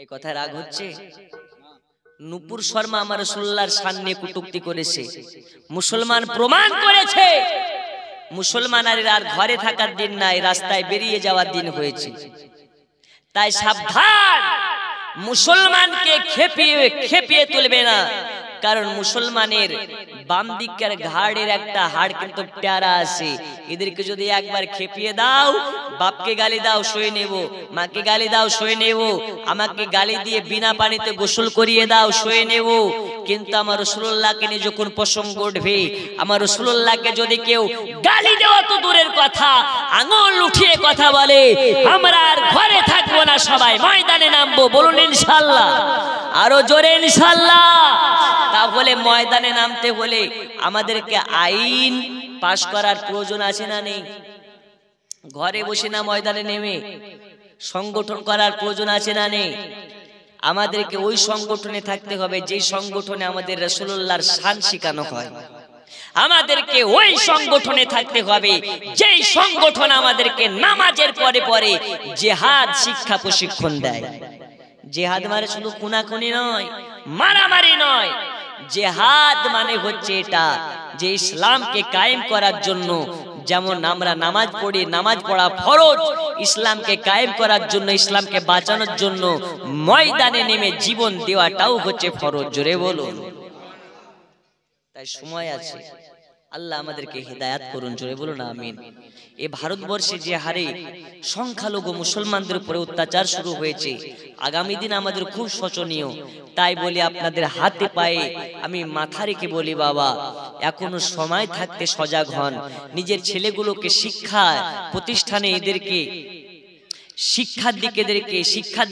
[SPEAKER 1] এই কথায় রাগ হচ্ছে? নূপুর শর্মা আমার রাসূলুল্লাহর সামনে কটূক্তি করেছে, মুসলমান প্রমাণ করেছে মুসলমানের আর ঘরে থাকার দিন নাই, রাস্তায় বেরিয়ে যাওয়ার দিন হয়েছে। তাই সাবধান, মুসলমানকে খেপিয়ে তুলবে না, কারণ মুসলমানের বাম দিকের ঘাড়ের একটা হাড় কিন্তু প্যারা আছে, এদেরকে যদি একবার খেপিয়ে দাও, বাপকে গালি দাও সয়ে নেব, মাকে গালি দাও সয়ে নেব, আমাকে গালি দিয়ে বিনা পানিতে গোসল করিয়ে দাও সয়ে নেব, কিন্তু আমার রাসূলুল্লাহকে নিয়ে যখন প্রসঙ্গ উঠবে, আমার রাসূলুল্লাহকে যদি কেউ গালি দেওয়া তো দূরের কথা, আঙুল উঠিয়ে কথা বলে, আমরা আর ঘরে থাকবো না, সবাই ময়দানে নামবো, বলুন ইনশাআল্লাহ, আরো জোরে ইনশাআল্লাহ। তাহলে ময়দানে নামতে হলে আমাদেরকে আইন পাশ করার প্রয়োজন আছে না নেই? ঘরে বসে না ময়দানে নেমে সংগঠন করার প্রয়োজন আছে না নেই? আমাদেরকে ওই সংগঠনে থাকতে হবে যে সংগঠনে আমাদের রাসূলুল্লাহর শান শেখানো হয়, আমাদেরকে ওই সংগঠনে থাকতে হবে যেই সংগঠন আমাদেরকে নামাজের পরে পরে জিহাদ শিক্ষা প্রশিক্ষণ দেয়। জিহাদ মানে শুধু খুনাখুনি নয়, মারামারি নয়, জিহাদ মানে হচ্ছে এটা যে ইসলামকে কায়েম করার জন্য, যেমন আমরা নামাজ পড়ি, নামাজ পড়া ফরজ, ইসলামকে কায়েম করার জন্য, ইসলামকে বাঁচানোর জন্য ময়দানে নেমে জীবন দেওয়াটাও হচ্ছে ফরজ। জোরে বলুন। তাই সময় আছে, আল্লাহ আমাদেরকে হিদায়াত করুন, জোরে বলুন আমিন। এই ভারতবর্ষে যে হারে সংখ্যালঘু মুসলমানদের উপরে অত্যাচার শুরু হয়েছে, আগামী দিন আমাদের খুব শোচনীয়। তাই বলি আপনাদের হাতে পায়ে আমি মাথা রেখে বলি, বাবা এখনো সময় থাকতে সজাগ হন, নিজের ছেলেগুলোকে শিক্ষা প্রতিষ্ঠানে এদেরকে শিক্ষার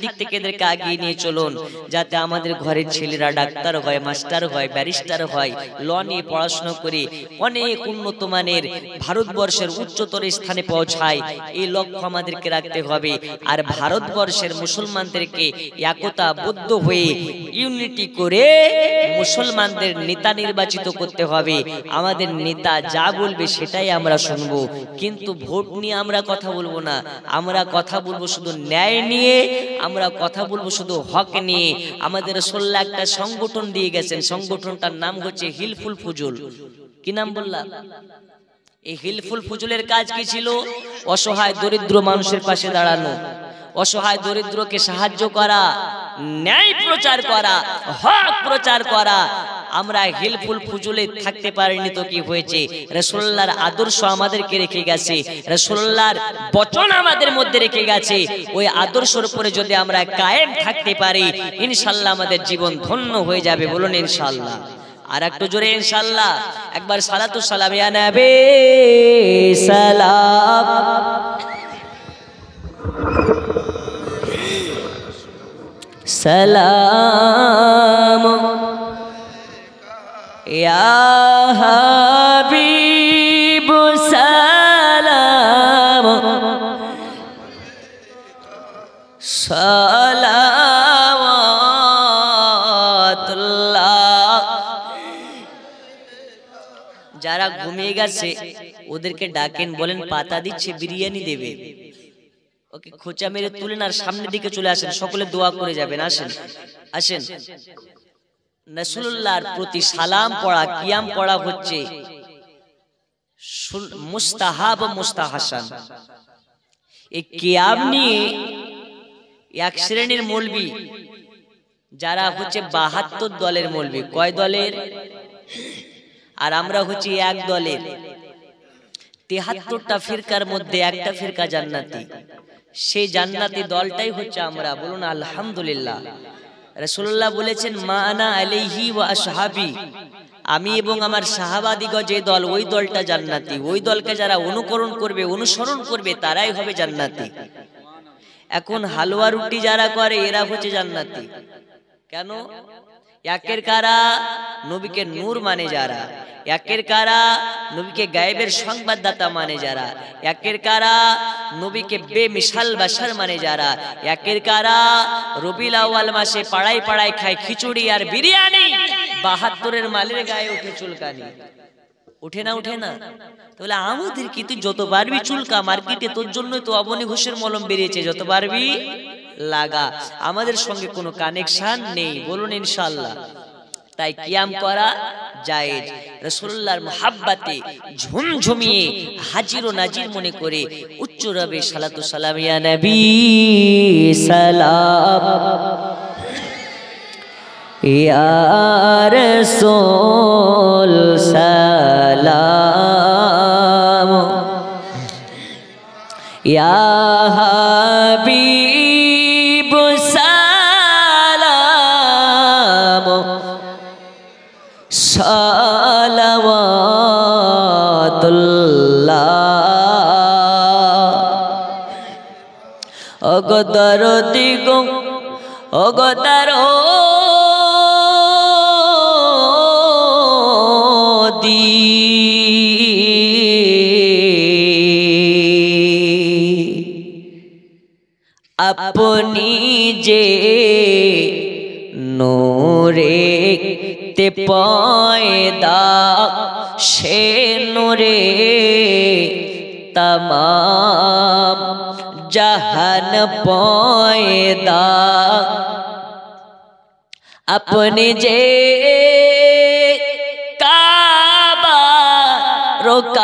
[SPEAKER 1] দিক থেকে এদেরকে আগিয়ে নিয়ে চলুন, যাতে আমাদের ঘরের ছেলেরা ডাক্তার হয়, মাস্টার হয়, ব্যারিস্টার হয়, ল নিয়ে পড়াশোনা করে অনেক উন্নত মানের ভারতবর্ষের উচ্চতর স্থানে পৌঁছায়, এই লক্ষ্য আমাদেরকে রাখতে হবে। আর ভারতবর্ষের মুসলমানদেরকে একতাবদ্ধ হয়ে ইউনিটি করে মুসলমানদের নেতা নির্বাচিত করতে হবে। আমাদের নেতা যা বলবে সেটাই আমরা শুনবো, কিন্তু ভোট নিয়ে আমরা কথা বলবো না, আমরা কথা বলবো শুধু ন্যায় নিয়ে, আমরা কথা বলবো শুধু হক নিয়ে। আমাদের রাসূলুল্লাহ একটা সংগঠন দিয়ে গেছেন, সংগঠনটার নাম হচ্ছে হিলফুল ফুজুল। কি নাম বললাম? এই হিলফুল ফুজুলের কাজ কি ছিল? অসহায় দরিদ্র মানুষের পাশে দাঁড়ানো, অসহায় দরিদ্রকে সাহায্য করা, ন্যায় প্রচার করা, হক প্রচার করা। আমরা হিলফুল ফুজুলে থাকতে পারিনি তো কি হয়েছে? রাসূলুল্লাহর আদর্শ আমাদেরকে রেখে গেছে, রাসূলুল্লাহর বচন আমাদের মধ্যে রেখে গেছে। ওই আদর্শের উপরে যদি আমরা কায়েম থাকতে পারি, ইনশাআল্লাহ আমাদের জীবন ধন্য হয়ে যাবে। বলুন ইনশাআল্লাহ। আর একটু জোরে ইনশাআল্লাহ। একবার সালাতু সালাম ইয়া নবী সালাম। সালাম ইয়া হাবিব সালাম সালাওয়াতুল্লাহ। যারা ঘুমিয়ে গেছে ওদেরকে ডাকেন, বলেন পাতা দিচ্ছে, বিরিয়ানি দেবে। ওকে খোঁচা মেরে তুলেন আর সামনের দিকে চলে আসেন, সকলে দোয়া করে যাবেন। আসেন আসেন। রাসূলুল্লাহর প্রতি সালাম পড়া, কিয়াম পড়া হচ্ছে মুস্তাহাব মুস্তাহাসান। এই কিয়াম নিয়ে এক শ্রেণীর মৌলবি, যারা হচ্ছে ৭২ দলের মৌলবি। কয় দলের? আর আমরা হচ্ছে এক দলের। ৭৩টা ফিরকার মধ্যে একটা ফিরকা জান্নাতি, সেই জান্নাতি দলটাই হচ্ছে আমরা। বলুন আলহামদুলিল্লাহ। রাসূলুল্লাহ বলেছেন, মা আনা আলাইহি ওয়া আসহাবি, আমি এবং আমার সাহাবাদিগণ যে দল, ওই দলটা জান্নাতি। ওই দলকে যারা অনুকরণ করবে, অনুসরণ করবে, তারাই হবে জান্নাতি। এখন হালুয়া রুটি যারা করে এরা হচ্ছে জান্নাতি। কেন? একের কারা নবীকে নূর মানে যারা, একের কারা নবীকে গায়েবের সংবাদদাতা মানে যারা, একের কারা নবীকে বেমিসাল বাশার মানে যারা, একের কারা রবিউল আউয়াল মাসে পাড়ায় পাড়ায় খায় খিচুড়ি আর বিরিয়ানি, ৭২-এর মালের গায়ে উঠে চুলকানি। উঠে না? উঠে না? তাহলে আমাদের কি, তুই যত পারবি চুলকা, মার্কেটে তোর জন্য তো অবনী ঘোষের মলম বেরিয়েছে, যত পারবি লাগা, আমাদের সঙ্গে কোনো কানেকশন নেই, বলুন ইনশাআল্লাহ। তাই কিয়াম করা জায়েজ। রাসূলুল্লাহর মুহাব্বতে ঝুমঝুমিয়ে হাজির ও নাজির মনে করে উচ্চ রবে সালাতু সালাম, ইয়া নবী সালাম, ইয়া রাসূল সালাম, ইয়া হাবিব সালাম, সালাওয়াতুল্লাহ। ওগো দরদি গো, ওগো দরদি, আপনি যে নূরে তে পয়দা, সে নূরে तमाम जहान पयदा, अपने जे काबा रोकाबा,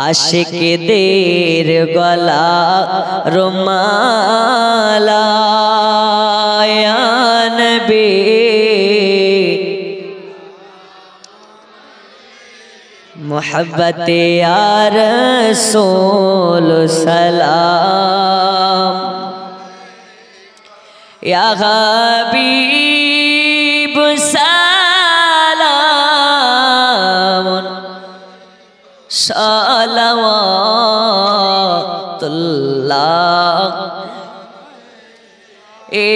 [SPEAKER 1] आशिक देर गला रुमाला, या नबी मोहब्बत या रसूल सलाम, या हबीब सलाम, सलावतुल्लाह,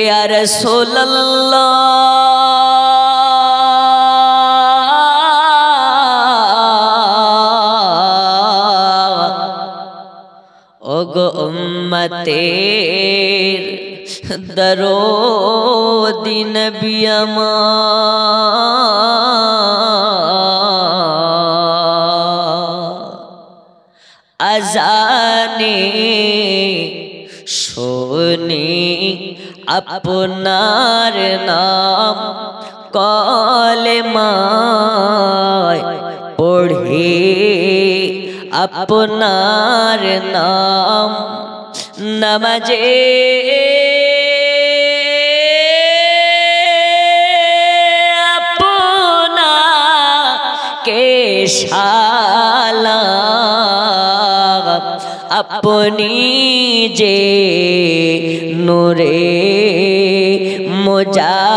[SPEAKER 1] या रसूल अल्लाह, ओगो उम्मतेर दरोदी नबी अजाने शोनी अपनार नाम कलेमाय पढ़े, अपनार नाम नमाजे अपना के शाला, अपनी जे नूरे मुजास्सम,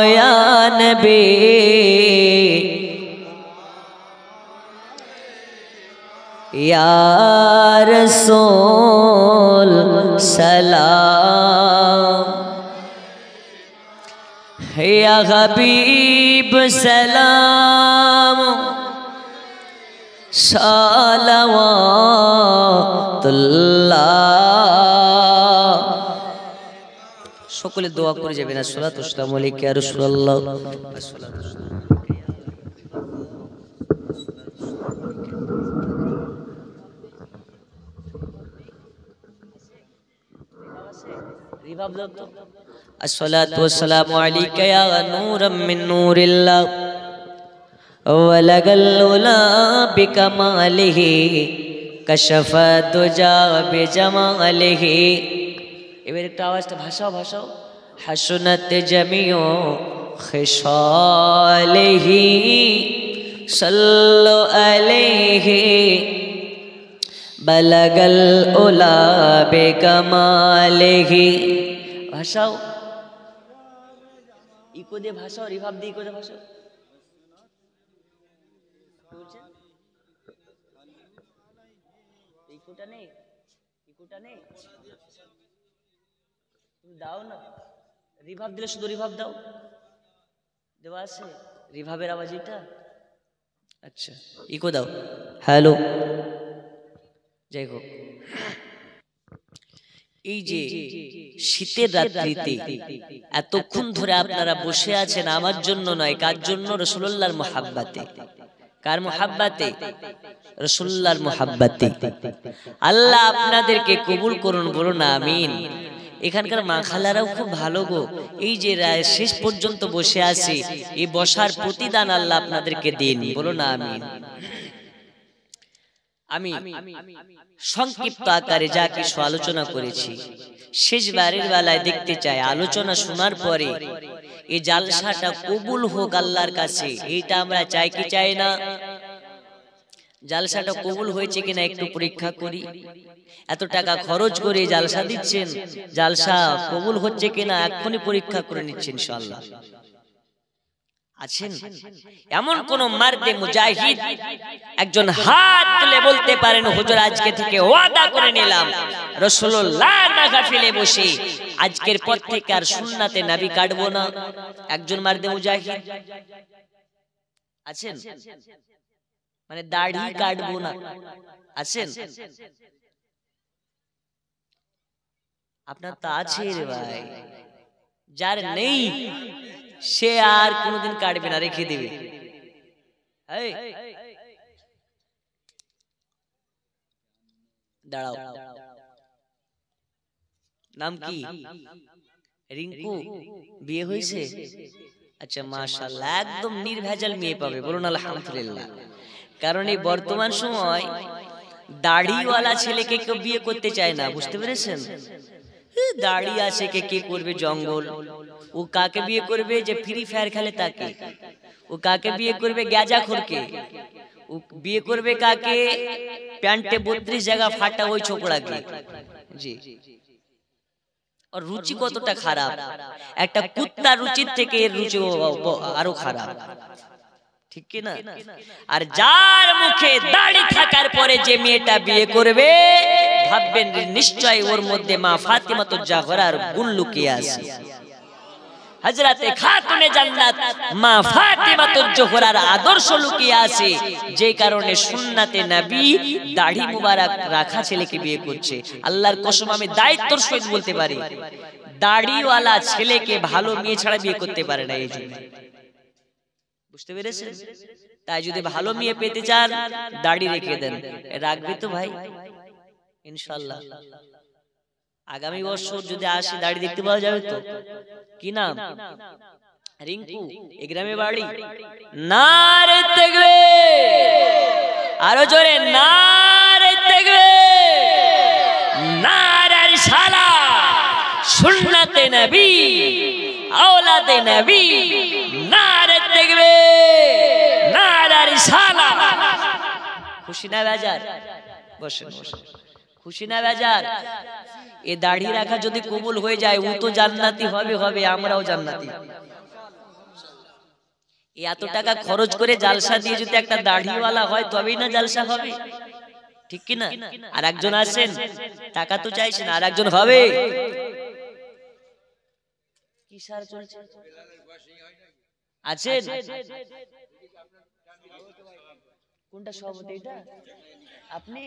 [SPEAKER 1] या नबी या रसूल सलाम, या हबीब सलाम, सलावतुल्लाह। সকলে দোয়া করে যাবেন, আসসালাতু ওয়াসসালামু আলাইকা ইয়া রাসূলুল্লাহ। अस्सलातु वस्सलामु अलैका या नूरम मिन नूरिल्लाह, वलगल उला बिकमालिही, कशफा दुजा बिजमालिही। এবার একটু আওয়াজটা ভাষাও ভাষাও। হাসনাত জামিউ খিসালিহি, সাল্লু আলাইহি, বালাগাল উলা বিকামালিহি। ভাষাও, ইকো দিয়ে ভাষাও, রিভাব দিয়ে ইকো দিয়ে ভাষাও। ইকোটা নেই, ইকোটা নেই, দাও না। রিভাব দিলে শুধু রিভাব দাও, দেওয়া আছে রিভাবের আওয়াজ এটা। আচ্ছা, ইকো দাও। হ্যালো, যাই হোক, এই যে শীতের রাত্রিতে এতক্ষণ ধরে আপনারা বসে আছেন আমার জন্য নয়, কার জন্য? রাসূলুল্লাহর মুহাব্বতে। কার মুহাব্বতে? রাসূলুল্লাহর মুহাব্বতে। আল্লাহ আপনাদেরকে কবুল করুন, বলুন আমিন। এখানকার মা খালারাও খুব ভালো গো, এই যে শেষ পর্যন্ত বসে আছি, এই বসার প্রতিদান আল্লাহ আপনাদেরকে দিন, বলুন আমিন। আমি সংক্ষিপ্ত আকারে যা কিছু আলোচনা করেছি শেষবারের বেলায় দেখতে চাই, আলোচনা শোনার পরে এই জালসাটা কবুল হোক আল্লাহর কাছে, এইটা আমরা চাই কি চাই না? জালসাটা কবুল হয়েছে কিনা একটু পরীক্ষা করি। এত টাকা খরচ করে জালসা দিচ্ছেন, জালসা কবুল হচ্ছে কিনা এক্ষুনি পরীক্ষা করে নিচ্ছেন ইনশাআল্লাহ। আছেন এমন কোন মার্দে মুজাহিদ একজন হাত তুলে বলতে পারেন, হুজুর আজকে থেকে ওয়াদা করে নিলাম রাসূলুল্লাহর মাহফিলে বসে আজকের পর থেকে আর সুন্নাতে নবী কাটবো না? একজন মার্দে মুজাহিদ আছেন? মানে দাড়ি কাটবো না, আছেন? আপনার তো আছে রে ভাই, যার নেই সে আর কোনোদিন কাটবে না, রেখে দেবে। দাঁড়াও, নাম কি? রিঙ্কু, বিয়ে হয়েছে? আচ্ছা মাশাআল্লাহ, একদম নির্ভেজাল মেয়ে পাবে, বলুন আলহামদুলিল্লাহ। কারণ এই বর্তমান সময় দাড়িওয়ালা ছেলেকে কেউ বিয়ে করতে চায় না, বুঝতে পেরেছেন? দাড়ি আছে কে কে করবে জঙ্গল, ও কাকে বিয়ে করবে যে ফ্রি ফায়ার খেলে তাকে, ও কাকে বিয়ে করবে গ্যাজাখোরকে, ও বিয়ে করবে কাকে প্যান্টে 32 জায়গা ফাটা ওই ছোকরাকে। জি, আর রুচি কতটা খারাপ, একটা কুত্তার রুচির থেকে এর রুচি আরো খারাপ, ঠিক কি না? আর যার মুখে দাড়ি থাকার পরে যে মেয়েটা বিয়ে করবে ভাববেন নিশ্চয় ওর মধ্যে মা ফাতিমাতুজ জাহরার গুণ লুকিয়ে আছে। হযরতে খাতুনে জান্নাত মা ফাতিমাতুজ জাহরার আদর্শ লুকিয়ে আছে, যে কারণে সুন্নাতে নবী দাড়ি মুবারক রাখা ছেলেকে বিয়ে করছে। আল্লাহর কসম আমি দায়িত্বের সহিত বলতে পারি, দাড়িওয়ালা ছেলেকে ভালো মেয়ে ছাড়া বিয়ে করতে পারে না। এই জন্য বুঝতে পেরেছেন? তাই যদি ভালো মেয়ে পেতে চান দাড়ি রেখে দেন। রাখবে তো ভাই ইনশাআল্লাহ? আগামী বছর যদি আসি দাড়ি দেখতে পাওয়া যাবে তো? কি নাম? রিঙ্কু, এই গ্রামে বাড়ি। নারে তাকবীর, আরো জোরে নারে তাকবীর, নারে রিসালাত, সুন্নাতে নবী, আওলাদে নবী, নারে তাকবীর, নারে রিসালাত। খুশি না বাজার? বসেন বসেন। খুশি না বাজার? এ দাড়ি রাখা যদি কবুল হয়ে যায় ও তো জান্নাতি হবে, আমরাও জান্নাতি। এত টাকা খরচ করে জালসা দিয়ে যদি একটা দাড়িওয়ালা হয় তবেই না জালসা হবে, ঠিক কি না? আর একজন আছেন টাকা তো চাইছেন, আর একজন হবে কি সার চলছে আছেন? কোনটা সভাপতি? এটা আপনি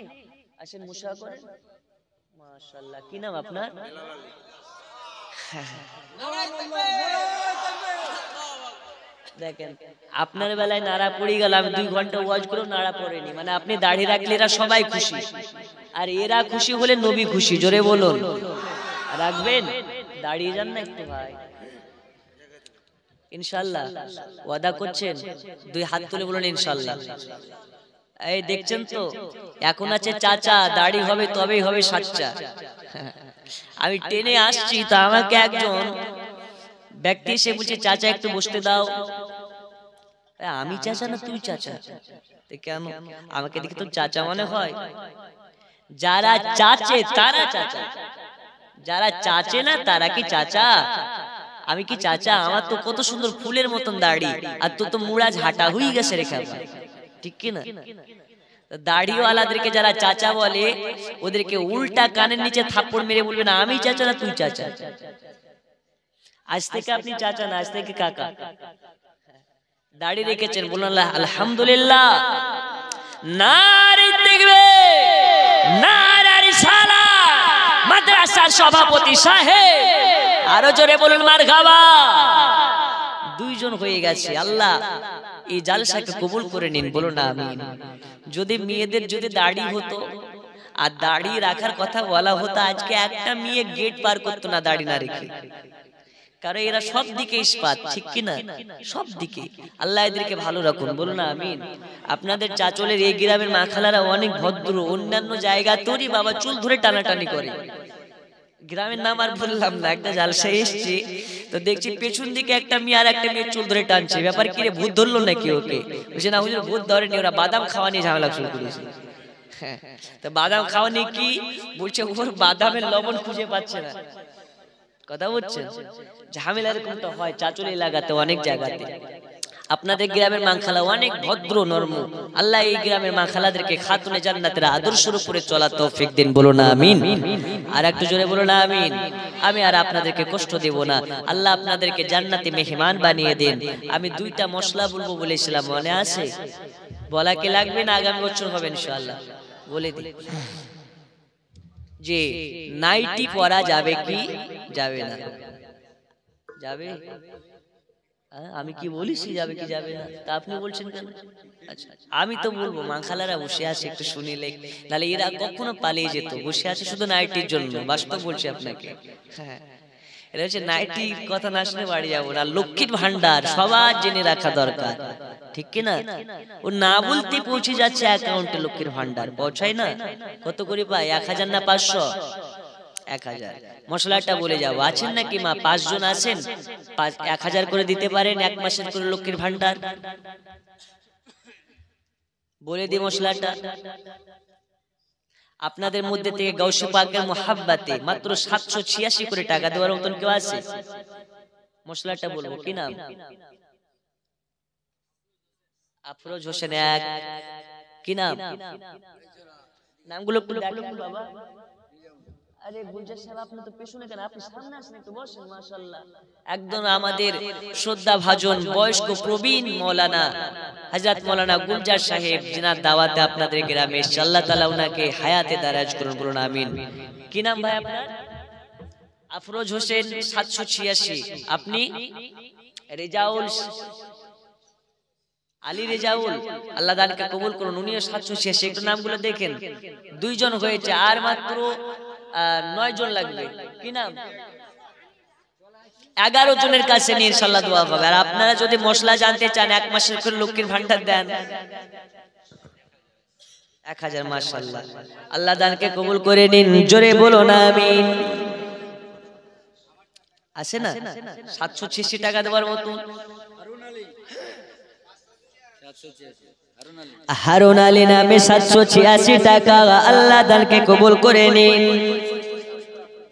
[SPEAKER 1] আসেন, মুশা করেন। মাশাআল্লাহ, কি নাম আপনার? দেখেন আপনার বেলায় নাড়া পড়ে গেল, আমি 2 ঘন্টা ওয়াজ করে নাড়া পড়েনি। মানে আপনি দাড়ি রাখলে এরা সবাই খুশি, আর এরা খুশি হলে নবী খুশি। জোরে বলুন, রাখবেন? দাঁড়িয়ে যান না একটু ভাই, ইনশাআল্লাহ ওয়াদা করছেন? 2 হাত তুলে বলুন ইনশাআল্লাহ। এই দেখছেন তো, এখন আছে চাচা, দাড়ি হবে তবেই হবে সাচ্চা। আমি টেনে আসছি তো আমাকে একজন ব্যক্তি এসে বলছে চাচা একটু বসতে দাও। আমি চাচা না তুই চাচা? কেন আমাকে দেখে তো চাচা মনে হয়? যারা চাচে তারা চাচা, যারা চাচে না তারা কি চাচা? আমি কি চাচা? আমার তো কত সুন্দর ফুলের মতন দাড়ি, আর তো মুড়া ঝাঁটা হয়ে গেছে রেখা, ঠিক কি না? দাড়িওয়ালাদেরকে যারা চাচা বলে ওদেরকে উল্টা কানের নিচে থাপ্পড় মেরে বলবে না আমি চাচা না তুই চাচা। আজ থেকে আপনি চাচা না, আজ থেকে কাকা। দাড়ি রেখেছেন, বলুন আলহামদুলিল্লাহ। নারে তাকবীর, নারে রিসালাত। মাদ্রাসার সভাপতি সাহেব, আরো জোরে বলুন মারহাবা। 2 জন হয়ে গেছে। আল্লাহ এই জালসাকে কবুল করে নিন, বলো না আমিন। যদি মেয়েদের যদি দাড়ি হতো আর দাড়ি রাখার কথা বলা হতো, আজকে একটা মেয়ে গেট পার করতো না দাড়ি না রেখে। কারণ এরা সব দিকে ইস্পাত, ঠিক কিনা? সব দিকে আল্লাহ এদেরকে ভালো রাখুন, বলো না আমিন। আপনাদের চাচলের এই গ্রামের মা খালারা অনেক ভদ্র, অন্যান্য জায়গা তোরই বাবা চুল ধরে টানাটানি করে। গ্রামের নাম আর বললাম না, একটা জালসা এসছে তো দেখছি পেছন দিকে একটা মেয়ে আর একটা মেয়ে চুল ধরে টানছে। ব্যাপার কি রে, ভূত ধরলো নাকি ওকে? বলছে না হুজুর ভূত ধরেনি, ওরা বাদাম খাওয়া নিয়ে ঝামেলা শুরু করেছে। তো বাদাম খাওয়া নিয়ে কি বলছে, ওর বাদামের লবণ খুঁজে পাচ্ছে না। কথা বলছেন, ঝামেলা এরকমটা হয় চাচল এলাকাতে অনেক জায়গাতে। আপনাদের গ্রামের মাংখালা অনেক ভদ্র নরম, আল্লাহ এই গ্রামের মাংখালাদেরকে খাতুনে জান্নাতের আদর্শের উপরে চলা তৌফিক দিন, বলো না আমিন। আর একটু জোরে বলো না আমিন। আমি আর আপনাদেরকে কষ্ট দেব না, আল্লাহ আপনাদেরকে জান্নাতে মেহমান বানিয়ে দেন। আমি দুইটা মশলা বলবো বলেছিলাম, মনে আছে? বলা কি লাগবে না আগামী বছর হবে ইনশাআল্লাহ? বলে দিই যে নাইটি পরা যাবে কি যাবে না? যাবে? আমি কি বলিছি যাবে কি যাবে না? তা আপনি বলছেন কেন? আচ্ছা আমি তো বলবো, মা খালারা বসে আছে একটু শুনিলে, নাহলে এরা কখনো পালিয়ে যেত। বসে আছে শুধু নাইটির জন্য, বাস্তব বলছি আপনাকে। হ্যাঁ, এটা হচ্ছে নাইটির কথা না শুনে বাড়ি যাবো না। লক্ষ্মীর ভান্ডার সবার জেনে রাখা দরকার, ঠিক কিনা? ও না বলতে পৌঁছে যাচ্ছে অ্যাকাউন্টে লক্ষ্মীর ভান্ডার, পৌঁছায় না? কত করে পায়? 1000 না 500? 1000। মশলাটা বলে যাবো, আছেন নাকি মা? 5 জন আছেন, 1000 করে দিতে পারেন এক মাসের করে লক্ষ্মীর ভান্ডার? বলে দি মশলাটা। আপনাদের মধ্যে থেকে গাউসে পাকের মোহাব্বতে মাত্র 786 করে টাকা দেওয়ার মতন কেউ আছে? মশলাটা বলবো, কি নাম? আফরোজ হোসেন এক। কি নাম? নামগুলো একটু দেখো বাবা। আরে গুলজার সাহেব আপনি তো পেছনে কেন, আপনি সামনে আসেন, একটু বসেন। মাশাআল্লাহ, একদম আমাদের শ্রদ্ধা ভাজন বয়স্ক প্রবীণ মাওলানা হযরত মাওলানা গুলজার সাহেব, জিনার দাওয়াতে আপনাদের গ্রামে এসেছে। আল্লাহ তাআলা উনাকে হায়াতে দারাজ করুন, বলুন আমিন। কি নাম ভাই আপনার? আফরোজ হোসেন 786। আপনি? রেজাউল আলী রেজাউল, আল্লাহ দানকে কবুল করুন। উনিও 786। একটু নামগুলো দেখেন, 2 জন হয়েছে, আর মাত্র 9 জন লাগবে। কি নাম? 11 জনের কাছে নিয়ে ইনশাআল্লাহ দোয়া হবে। আর আপনারা যদি মশলা জানতে চান, এক মাসের করে লক্ষ্মীর ভান্ডার দেন 1000। মাশাআল্লাহ, আল্লাহ দানকে কবুল করে নিন, জোরে বলো না আমিন। আছে না 786 টাকা দেওয়ার মতো? হারুন আলী নামে 786 টাকা, আল্লাহ দানকে কবুল করে নিন।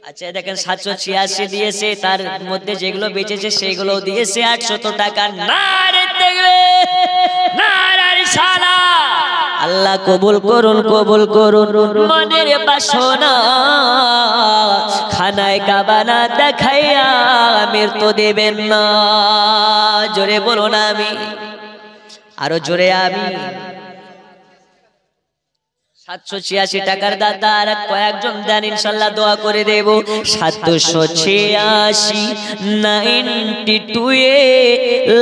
[SPEAKER 1] আচ্ছা দেখেন 786 দিয়েছে, তার মধ্যে যেগুলো বেঁচেছে সেগুলো দিয়েছে 800 টাকা। নারে তাকবীর, নারে রিসালাত। আল্লাহ কবুল করুন, কবুল করুন। মনের বাসনা খানায় কাবা না দেখাইয়া মৃত্যু দেবেন না, জোরে বলো না আমি। আরো জোরে আমি। 786 টাকার দাদা আর কয়েকজন দেন, ইনশাআল্লাহ দোয়া করে দেব। 786 92 এ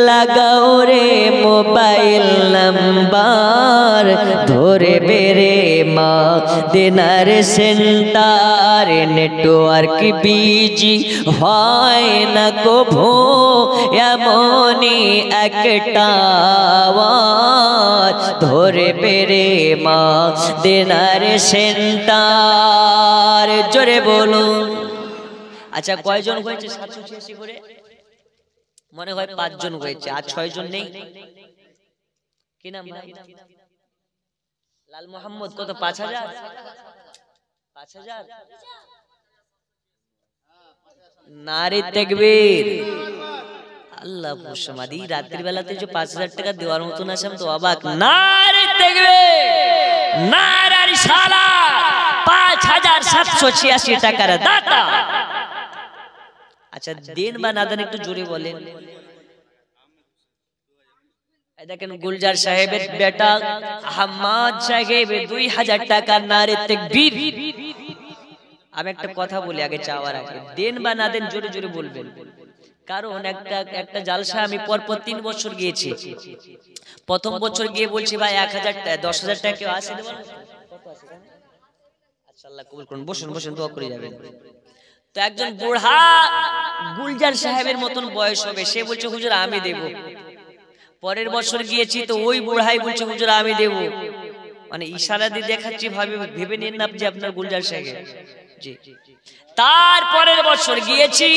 [SPEAKER 1] লাগাও রে মোবাইল নাম্বার, ধরে বেরে মা দেনার সেন্টার। নেটওয়ার্ক বিজি হয় না কভু, এমনই একটা ধরে বেরে মা দেনার সেন্টার, জোরে বলো। আচ্ছা কয়জন হয়েছে 786 করে? মনে হয় 5 জন হয়েছে, আর 6 জন নেই। কি নাম ভাই? লাল মোহাম্মদ। কত? 5000? 5000? নারে তাকবীর। আল্লাহ মুসমাদি রাতের বেলাতে যে 5000 টাকা দেওয়ার মতন আছে, আমি তো অবাক। নারে তাকবীর, নারে রিসালাত। 5786 টাকার দাতা। আচ্ছা দেন বা না দেন একটু জোরে বলেন। এই দেখেন গুলজার সাহেবের বেটা আহমদ সাহেব 2000 টাকা। নারে তাকবীর। আমি একটা কথা বলি আগে চাওয়ার আগে, দেন বা না দেন জোরে জোরে বলবেন। কারণ একটা জালসা আমি পরপর 3 বছর গিয়েছি। প্রথম বছর গিয়ে বলছি ভাই 1000 টাকা 10,000 টাকা কেউ আসে দেব? আচ্ছা আল্লাহ কবুল করুন, বসুন বসুন, দোয়া করে যাবেন। তো একজন বুড়া গুলজার সাহেবের মতন বয়স হবে, সে বলছে হুজুর আমি দেব। পরের বছর গিয়েছি তো ওই বুড়াই বলছে হুজুর আমি দেব। মানে ইশারা দিয়ে দেখাচ্ছি, ভেবে নিন না যে আপনার গুলজার সাহেব। জি। তারপরের বছর গিয়েছি,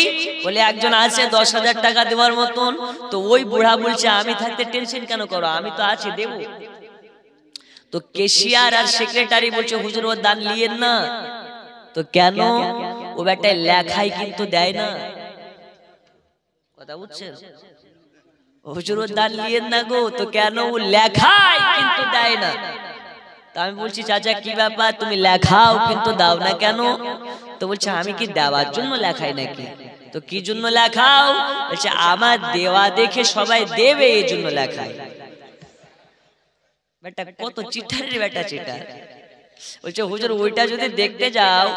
[SPEAKER 1] বলে একজন আছে 10,000 টাকা দেওয়ার মতন, তো ওই বুড়া বলছে আমি থাকতে টেনশন কেন করো, আমি তো আছি দেব। তো কেশিয়ার আর সেক্রেটারি বলছে হুজুর ও দান লিয়েন না। তো কেন? ও বেটা লেখাই কিন্তু দেয় না, কথা বুঝছেন? হুজুর ও দান লিয়েন না গো। তো কেন? ও লেখাই কিন্তু দেয় না। তা আমি বলছি চাচা কি ব্যাপার, তুমি লেখাও কিন্তু দাও না কেন? তো বলছে আমি কি দেওয়ার জন্য লেখাই নাকি? তো কি জন্য লেখাও? বলছে আমার দেওয়া দেখে সবাই দেবে এই জন্য লেখাই। বেটা কত চিঠারের বেটা চিঠার। বলছে হুজুর ওইটা যদি দেখতে যাও,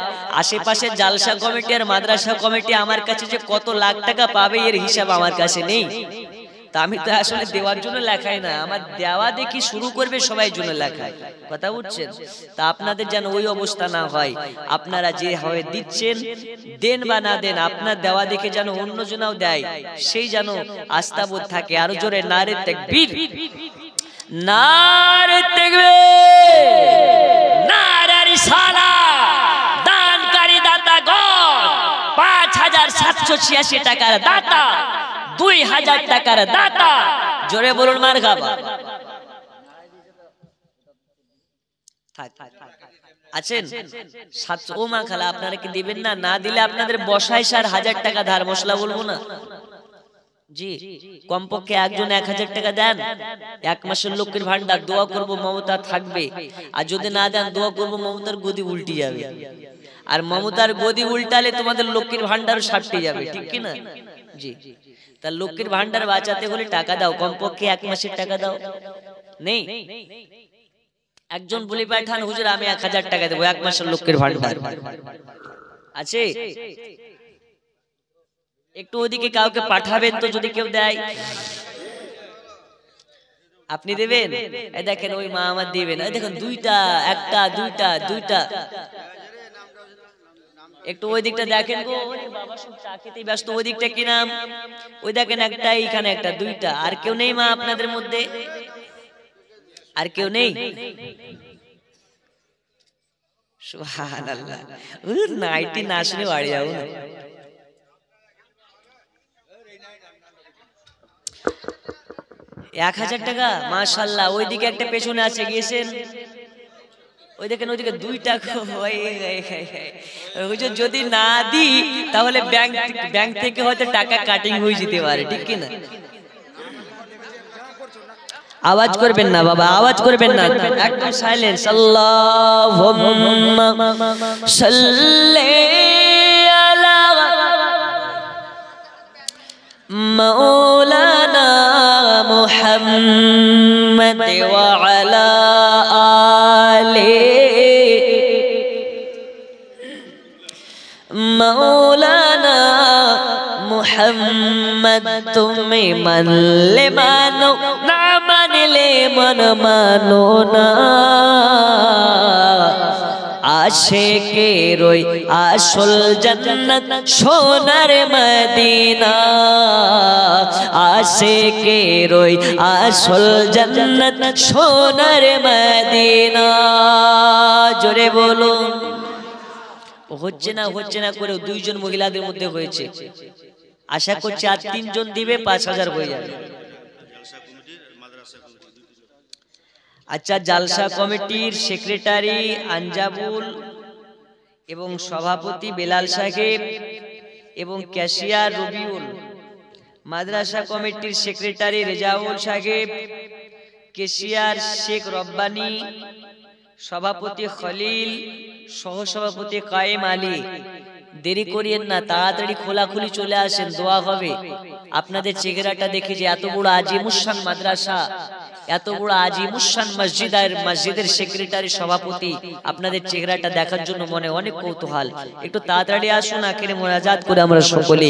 [SPEAKER 1] আশেপাশে জালসা কমিটি আর মাদ্রাসা কমিটি আমার কাছে যে কত লাখ টাকা পাবে এর হিসাব আমার কাছে নেই। তা আমি তো আসলে দেওয়ার জন্য লেখাই না, আমার দেওয়া দেখি শুরু করবে সবাই জন্য লেখাই, কথা বুঝছেন? তা আপনাদের যেন ওই অবস্থা না হয়, আপনারা যে হয় দিচ্ছেন, দেন বা না দেন, আপনার দেওয়া দেখে যেন অন্যজনাও দেয়, সেই যেন আস্থাবোধ থাকে। আরো জোরে নারে তাকবীর, নারে তাকবীর, নারে রিসালাত। দানকারী দাতাগণ 5,786 টাকার দাতা, 2,000 টাকার দাতা, জোরে বলুন মারহাবা। আছেন 700 ও মা খালা, আপনারা কি দিবেন না? না দিলে আপনাদের বসায় 1000 টাকা ধার মশলা বলবো না। জি, কমপক্ষে একজন 1000 টাকা দেন, 1 মাসের লক্ষ্মীর ভান্ডার, দোয়া করব মমতা থাকবে। আর যদি না দেন দোয়া করব মমতার গদি উল্টে যাবে। আর মমতার গদি উল্টালে তোমাদের লক্ষ্মীর ভান্ডারও সাপটে যাবে, ঠিক কি না? জি। তা লক্ষ্মীর ভান্ডার বাঁচাতে হলে টাকা দাও, কমপক্ষে 1 মাসের টাকা দাও। নেই? একজন বলে পাঠান হুজুর আমি 1000 টাকা দেবো 1 মাসের লক্ষ্মীর ভান্ডার আছে? একটু ওদিকে কাউকে পাঠাবেন তো, যদি কেউ দেয়। আপনি দেবেন? এই দেখেন ওই মা আমার দিবেন, এই দেখেন দুইটা, একটা দুইটা দুইটা। একটু ওই দিকটা দেখেন গো, ওরে বাবা সব চা খেতেই ব্যস্ত। ওই দিকটা কি নাম? ওই দেখেন একটা, এইখানে একটা, দুইটা। আর কেউ নেই মা আপনাদের মধ্যে? আর কেউ নেই? সুবহানাল্লাহ, ওর নাইটি না শুনে বাড়ি যাও না। এক 1000 টাকা মাশাআল্লাহ। ওইদিকে একটা পেছনে আছে, গিয়েছেন? ওই দেখেন ওইদিকে দুইটা। হুজুর যদি না দিই তাহলে ব্যাংক থেকে হয়তো টাকা কাটিং হয়ে যেতে পারে, ঠিক কি না? আওয়াজ করবেন না বাবা, আওয়াজ করবেন না, একদম সাইলেন্স। আল্লাহুম্মা সাল্লি আলা মাওলানা মুহাম্মদ ওয়া আলা আলি মাওলানা মুহাম্মদ। তুমি মানলে মানো, না মানলে মন মানো না। আশিকের ওই আসল জান্নাত সোনার মদিনা, আশিকের ওই আসল জান্নাত সোনার মদিনা। জোরে বলো। হচ্ছে না হচ্ছে না করে 2 জন মহিলাদের মধ্যে হয়েছে। আশা করছি আর 3 জন দিবে, 5000 হয়ে যাবে। আচ্ছা, জালসা কমিটির সেক্রেটারি আঞ্জাবুল এবং সভাপতি বেলাল সাহেব এবং ক্যাশিয়ার রবিউল, মাদ্রাসা কমিটির সেক্রেটারি রেজাউল সাহেব, ক্যাশিয়ার শেখ রব্বানী, সভাপতি খলিল, সহসভাপতি কায়েম আলী। দেরি করিয়েন না, তাড়াতাড়ি খোলাখুলি চলে আসেন, দোয়া হবে। আপনাদের চেহারাটা দেখে যে এত বড় আজিমুসান মাদ্রাসা, এত বড় আজিমুসান মসজিদের সেক্রেটারি সভাপতি, আপনাদের চেহারাটা দেখার জন্য মনে অনেক কৌতূহল। একটু তাড়াতাড়ি আসুন, আখিরে মোনাজাত করে আমরা সকলে